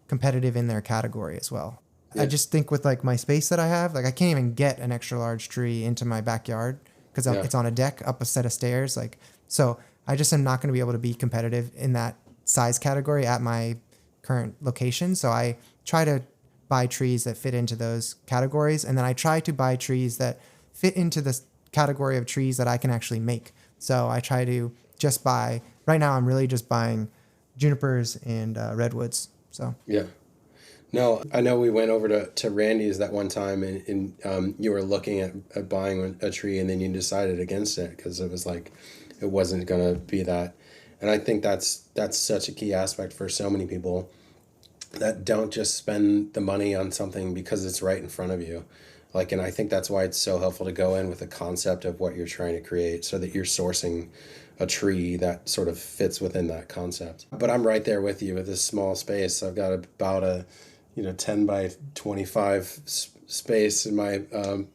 competitive in their category as well. I just think with like my space that I have, like I can't even get an extra large tree into my backyard because it's on a deck up a set of stairs. Like, so I just am not going to be able to be competitive in that size category at my current location. So I try to buy trees that fit into those categories. And then I try to buy trees that fit into the category of trees that I can actually make. So I try to just buy, right now I'm really just buying junipers and redwoods. So no, I know we went over to Randy's that one time, and you were looking at buying a tree, and then you decided against it because it was like it wasn't gonna be that. And I think that's such a key aspect for so many people that don't just spend the money on something because it's right in front of you. Like, and I think that's why it's so helpful to go in with a concept of what you're trying to create, so that you're sourcing a tree that sort of fits within that concept. But I'm right there with you with this small space. I've got about a 10 by 25 space in my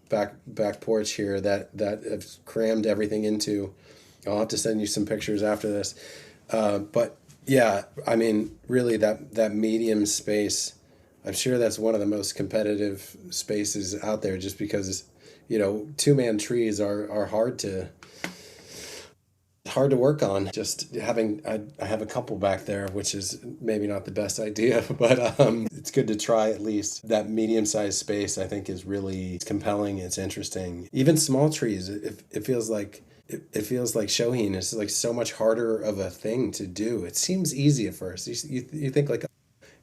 back porch here that I've crammed everything into. I'll have to send you some pictures after this. But yeah, I mean, really that medium space, I'm sure that's one of the most competitive spaces out there, just because, 2-man trees are hard to work on. Just having, I have a couple back there, which is maybe not the best idea, but it's good to try at least. That medium-sized space, I think, is really compelling. It's interesting. Even small trees, it feels like shohin is like so much harder of a thing to do. It seems easy at first. You think like,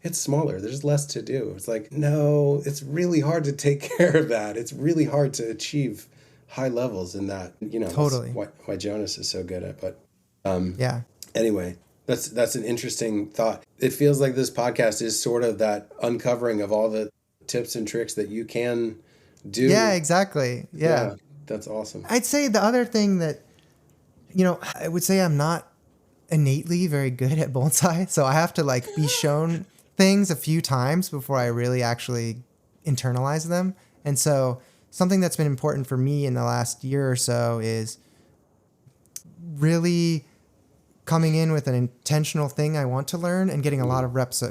it's smaller, there's less to do. It's like, no, it's really hard to take care of that. It's really hard to achieve high levels in that, Totally. That's why Jonas is so good at. But anyway, that's an interesting thought. It feels like this podcast is sort of that uncovering of all the tips and tricks that you can do. Yeah, exactly. Yeah. That's awesome. I'd say the other thing that, I would say I'm not innately very good at bonsai, so I have to like be shown things a few times before I really actually internalize them. And so something that's been important for me in the last year or so is really coming in with an intentional thing I want to learn and getting a lot of reps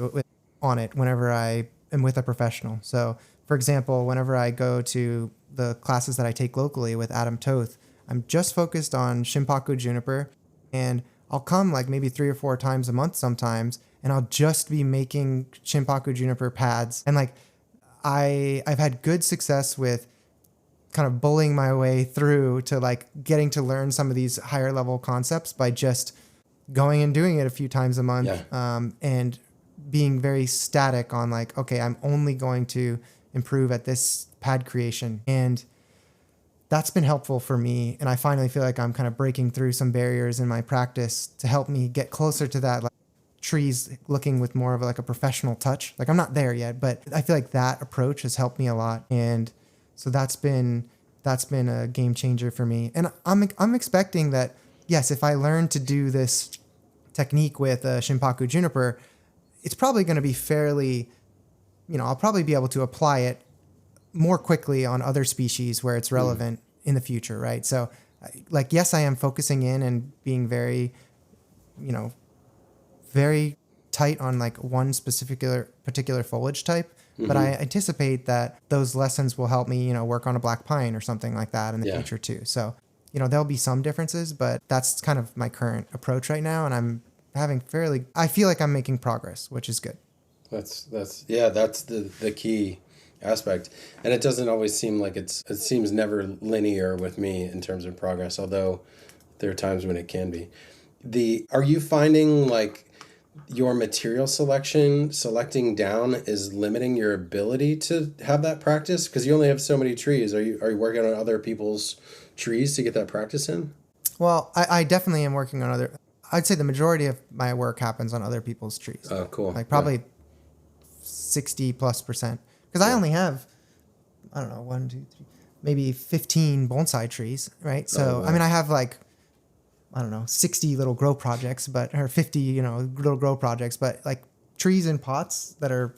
on it whenever I am with a professional. So, for example, whenever I go to the classes that I take locally with Adam Toth, I'm just focused on Shimpaku juniper, and I'll come like maybe 3 or 4 times a month sometimes, and I'll just be making Shimpaku juniper pads. And like I've had good success with kind of bullying my way through to like getting to learn some of these higher level concepts by just going and doing it a few times a month. And being very static on like, okay, I'm only going to improve at this pad creation. And that's been helpful for me. And I finally feel like I'm kind of breaking through some barriers in my practice to help me get closer to that, like trees looking with more of like a professional touch. Like I'm not there yet, but I feel like that approach has helped me a lot. And so that's been a game changer for me. And I'm expecting that, yes, if I learn to do this technique with a Shimpaku juniper, it's probably going to be fairly, I'll probably be able to apply it more quickly on other species where it's relevant in the future, right? So, like, yes, I am focusing in and being very, very tight on like one particular foliage type. But I anticipate that those lessons will help me, work on a black pine or something like that in the future too. So, there'll be some differences, but that's kind of my current approach right now. And I feel like I'm making progress, which is good. That's the key aspect. And it doesn't always seem like it seems never linear with me in terms of progress, although there are times when it can be. Are you finding like your material selecting down is limiting your ability to have that practice? Because you only have so many trees. Are you working on other people's trees to get that practice in? Well, I definitely am working on I'd say the majority of my work happens on other people's trees. Oh, cool. Like probably 60+%. Because I only have, I don't know, 1, 2, 3, maybe 15 bonsai trees, right? So, wow. I mean, I have like, I don't know, 60 little grow projects, or 50, little grow projects, but like trees in pots that are,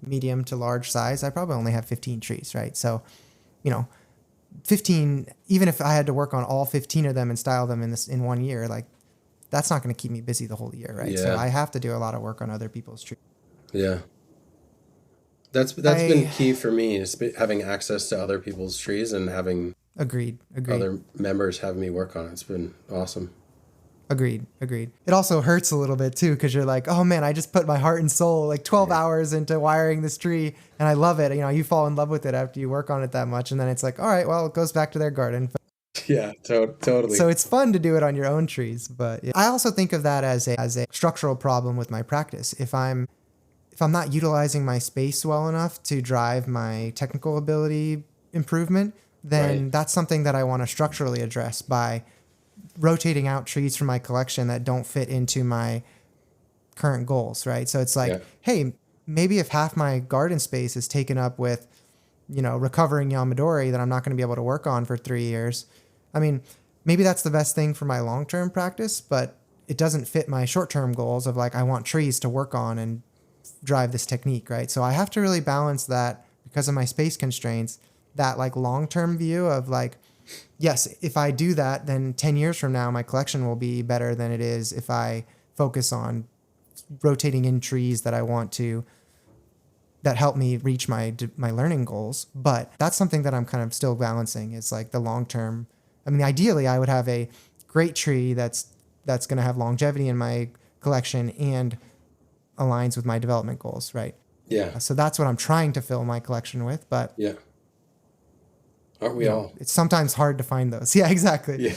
medium to large size, I probably only have 15 trees, right? So, 15, even if I had to work on all 15 of them and style them in 1 year, like that's not going to keep me busy the whole year, right? So I have to do a lot of work on other people's trees. Yeah. That's been key for me, is having access to other people's trees and having Agreed. other members have me work on it. It's been awesome. Agreed. It also hurts a little bit too, because you're like, oh man, I just put my heart and soul, like 12 hours into wiring this tree, and I love it. You fall in love with it after you work on it that much, and then it's like, all right, well, it goes back to their garden. Yeah, totally. So it's fun to do it on your own trees, but I also think of that as a structural problem with my practice. If I'm not utilizing my space well enough to drive my technical ability improvement, then that's something that I want to structurally address by rotating out trees from my collection that don't fit into my current goals, right? So it's like, hey, maybe if half my garden space is taken up with, recovering Yamadori that I'm not going to be able to work on for 3 years, I mean, maybe that's the best thing for my long-term practice, but it doesn't fit my short-term goals of like, I want trees to work on and drive this technique, right? So I have to really balance that because of my space constraints, that like long-term view of like, yes, if I do that, then 10 years from now, my collection will be better than it is if I focus on rotating in trees that I want to, that help me reach my learning goals. But that's something that I'm kind of still balancing. It's like the long-term. I mean, ideally, I would have a great tree that's going to have longevity in my collection and aligns with my development goals, right? Yeah. So that's what I'm trying to fill my collection with, but aren't we all? It's sometimes hard to find those. Yeah, exactly.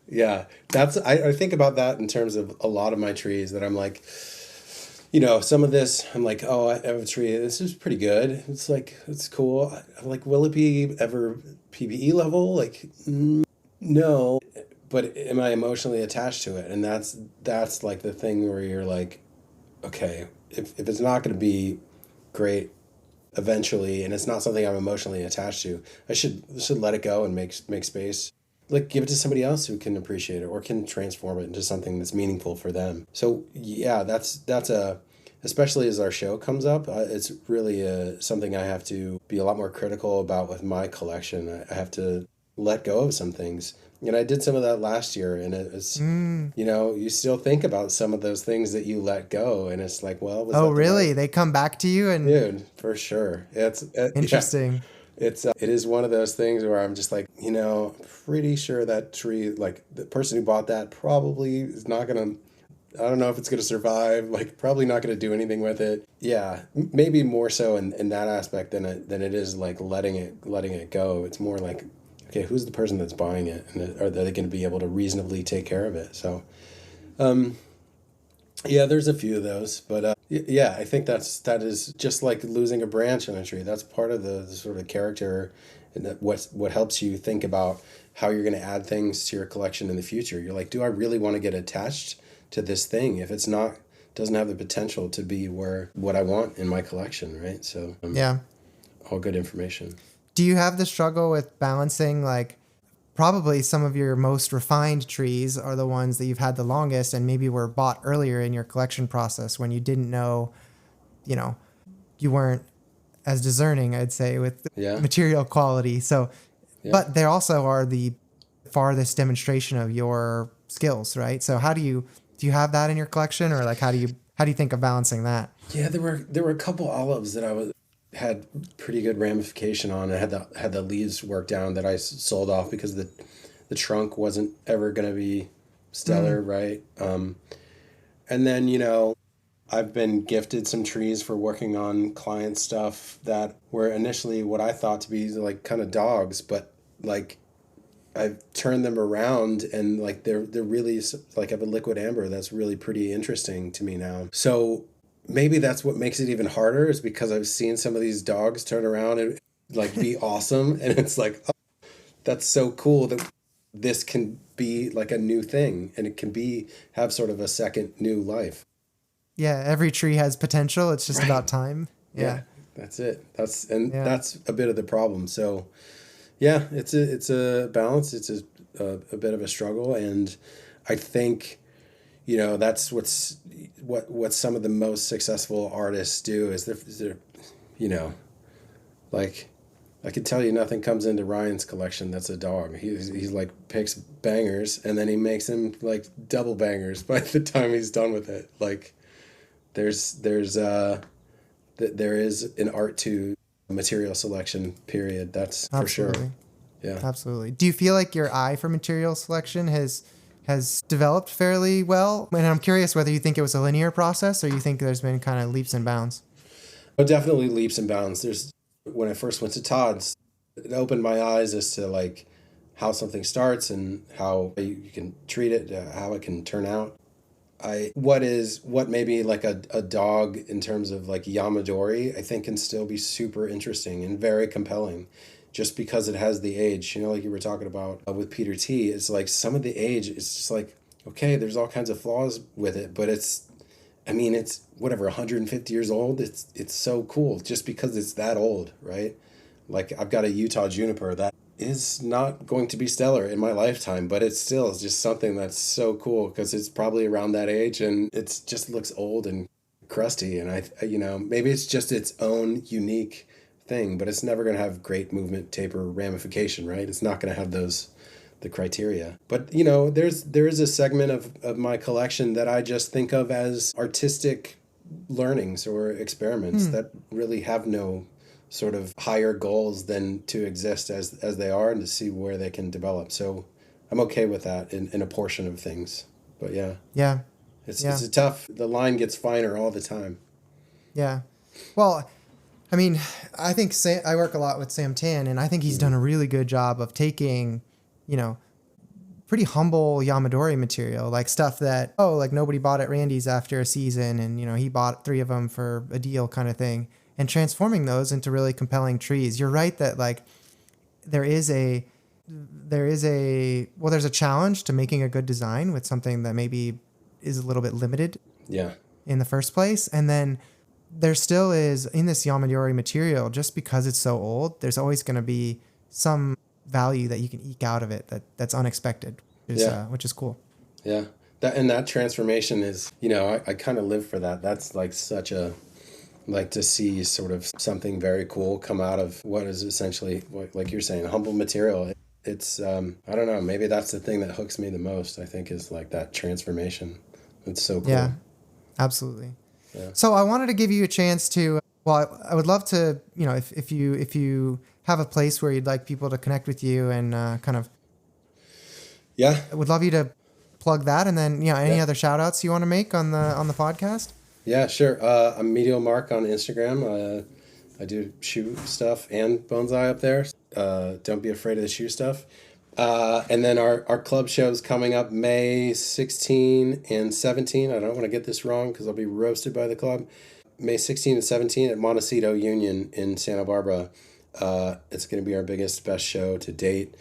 Yeah. That's I think about that in terms of a lot of my trees that I'm like, some of this I'm like, oh, I have a tree. This is pretty good. It's like, it's cool. I'm like, will it be ever PBE level? Like, no. But am I emotionally attached to it? And that's like the thing where you're like, okay, if it's not going to be great eventually, and it's not something I'm emotionally attached to, I should let it go and make space. like give it to somebody else who can appreciate it or can transform it into something that's meaningful for them. So yeah, that's a, especially as our show comes up, it's really something I have to be a lot more critical about with my collection. I have to let go of some things. And I did some of that last year, and it's, you still think about some of those things that you let go, and it's like, well, was Oh, that the really? right? They come back to you and Dude, for sure. It's interesting. Yeah, it is one of those things where I'm just like, pretty sure that tree, like the person who bought that probably is not gonna. I don't know if it's gonna survive. Like, probably not gonna do anything with it. Yeah, maybe more so in that aspect than it is like letting it go. It's more like, okay, who's the person that's buying it, and are they going to be able to reasonably take care of it? So, yeah, there's a few of those, but yeah, I think that is just like losing a branch on a tree. That's part of the sort of character, and what helps you think about how you're going to add things to your collection in the future. You're like, do I really want to get attached to this thing if it's not doesn't have the potential to be what I want in my collection, right? So Yeah. all good information. Do you have the struggle with balancing, like, probably some of your most refined trees are the ones that you've had the longest and maybe were bought earlier in your collection process when you didn't know, you weren't as discerning, I'd say, with Yeah. material quality. So, Yeah. but they also are the farthest demonstration of your skills, right? So do you have that in your collection, or like, how do you think of balancing that? Yeah, there were a couple olives that had pretty good ramification on. I had the leaves worked down that I sold off because the trunk wasn't ever going to be stellar, right? And then I've been gifted some trees for working on client stuff that were initially what I thought to be like kind of dogs, but like I've turned them around and like they're really like I have a liquid amber that's really pretty interesting to me now. So maybe that's what makes it even harder, is because I've seen some of these dogs turn around and like be awesome, and it's like, oh, that's so cool that this can be like a new thing, and it can have sort of a second new life. Yeah, every tree has potential. It's just Right. about time. Yeah. That's it. That's a bit of the problem. So yeah, it's a balance. It's a bit of a struggle, and I think that's what some of the most successful artists do is they're like, I can tell you nothing comes into Ryan's collection that's a dog. He's like picks bangers, and then he makes them like double bangers by the time he's done with it. Like there is an art to material selection, period. That's for Absolutely. sure. Yeah. Absolutely. Do you feel like your eye for material selection has developed fairly well? And I'm curious whether you think it was a linear process or you think there's been kind of leaps and bounds. But definitely leaps and bounds. When I first went to Todd's, it opened my eyes as to like how something starts and how you can treat it, how it can turn out. What maybe like a dog in terms of like Yamadori, I think can still be super interesting and very compelling, just because it has the age. Like you were talking about with Peter T. It's like some of the age is just like, okay, there's all kinds of flaws with it, but it's whatever, 150 years old. It's so cool just because it's that old, right? Like I've got a Utah juniper that is not going to be stellar in my lifetime, but it still is just something that's so cool because it's probably around that age and it just looks old and crusty. And maybe it's just its own unique thing, but it's never going to have great movement, taper, ramification, right? It's not going to have the criteria. But there is a segment of my collection that I just think of as artistic learnings or experiments that really have no sort of higher goals than to exist as they are and to see where they can develop. So I'm okay with that in a portion of things. But yeah. It's a tough, the line gets finer all the time. Yeah. Well, I mean, I think I work a lot with Sam Tan, and I think he's done a really good job of taking, pretty humble Yamadori material, like stuff that, like nobody bought at Randy's after a season, and, he bought 3 of them for a deal kind of thing, and transforming those into really compelling trees. You're right that like there's a challenge to making a good design with something that maybe is a little bit limited in the first place. And then there still is, in this Yamadori material, just because it's so old, there's always going to be some value that you can eke out of it that's unexpected, which is cool. Yeah. That transformation is, I kind of live for that. That's like like to see sort of something very cool come out of what is essentially, like you're saying, humble material. It's, I don't know, maybe that's the thing that hooks me the most, I think, is like that transformation. It's so cool. Yeah, absolutely. Yeah. So I wanted to give you a chance to, I would love to, if you have a place where you'd like people to connect with you and kind of, yeah, I would love you to plug that. And then, any other shout outs you want to make on the podcast? Yeah, sure. I'm Medial Mark on Instagram. I do shoe stuff and bonsai up there. Don't be afraid of the shoe stuff. And then our club show's coming up May 16 and 17. I don't want to get this wrong because I'll be roasted by the club. May 16 and 17 at Montecito Union in Santa Barbara. It's going to be our biggest, best show to date.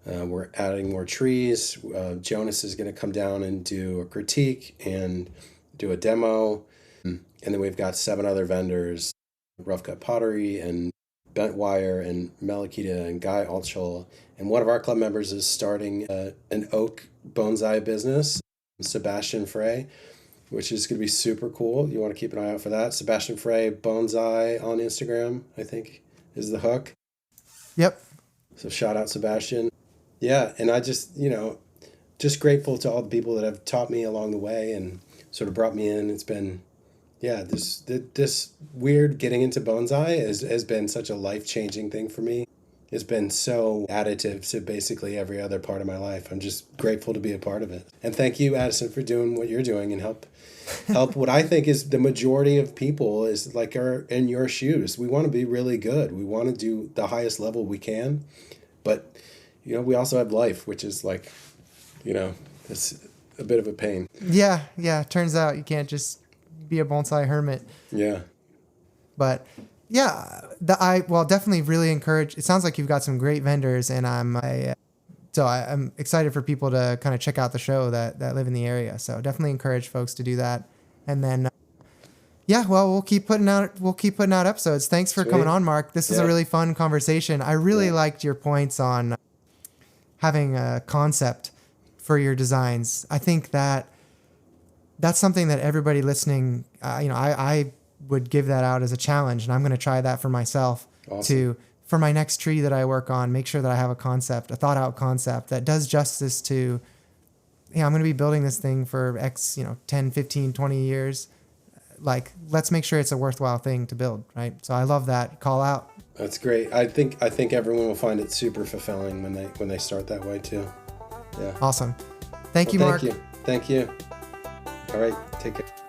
We're adding more trees. Jonas is going to come down and do a critique and do a demo. And then we've got 7 other vendors, Rough Cut Pottery and Bent Wire and Malakita and Guy Altschul. And one of our club members is starting an oak bonsai business, Sebastian Frey, which is going to be super cool. You want to keep an eye out for that. Sebastian Frey Bonsai on Instagram, I think, is the hook. Yep. So shout out Sebastian. Yeah, and I just, just grateful to all the people that have taught me along the way and sort of brought me in. It's been, this weird getting into bonsai has been such a life-changing thing for me. It's been so additive to basically every other part of my life. I'm just grateful to be a part of it. And thank you, Addison, for doing what you're doing and help what I think is the majority of people is like are in your shoes. We want to be really good. We want to do the highest level we can. But, we also have life, which is like, it's a bit of a pain. Yeah. Turns out you can't just be a bonsai hermit. Yeah. But yeah, I definitely really encourage. It sounds like you've got some great vendors, and I'm excited for people to kind of check out the show that live in the area. So definitely encourage folks to do that. And then, we'll keep putting out episodes. Thanks for coming on, Mark. This was a really fun conversation. I really liked your points on having a concept for your designs. I think that's something that everybody listening, I would give that out as a challenge, and I'm going to try that for myself. Awesome. For my next tree that I work on, make sure that I have a thought out concept that does justice to, I'm going to be building this thing for X, 10, 15, 20 years. Like, let's make sure it's a worthwhile thing to build. Right. So I love that call out. That's great. I think everyone will find it super fulfilling when they start that way too. Yeah. Awesome. Thank you, Mark. Thank you. All right. Take care.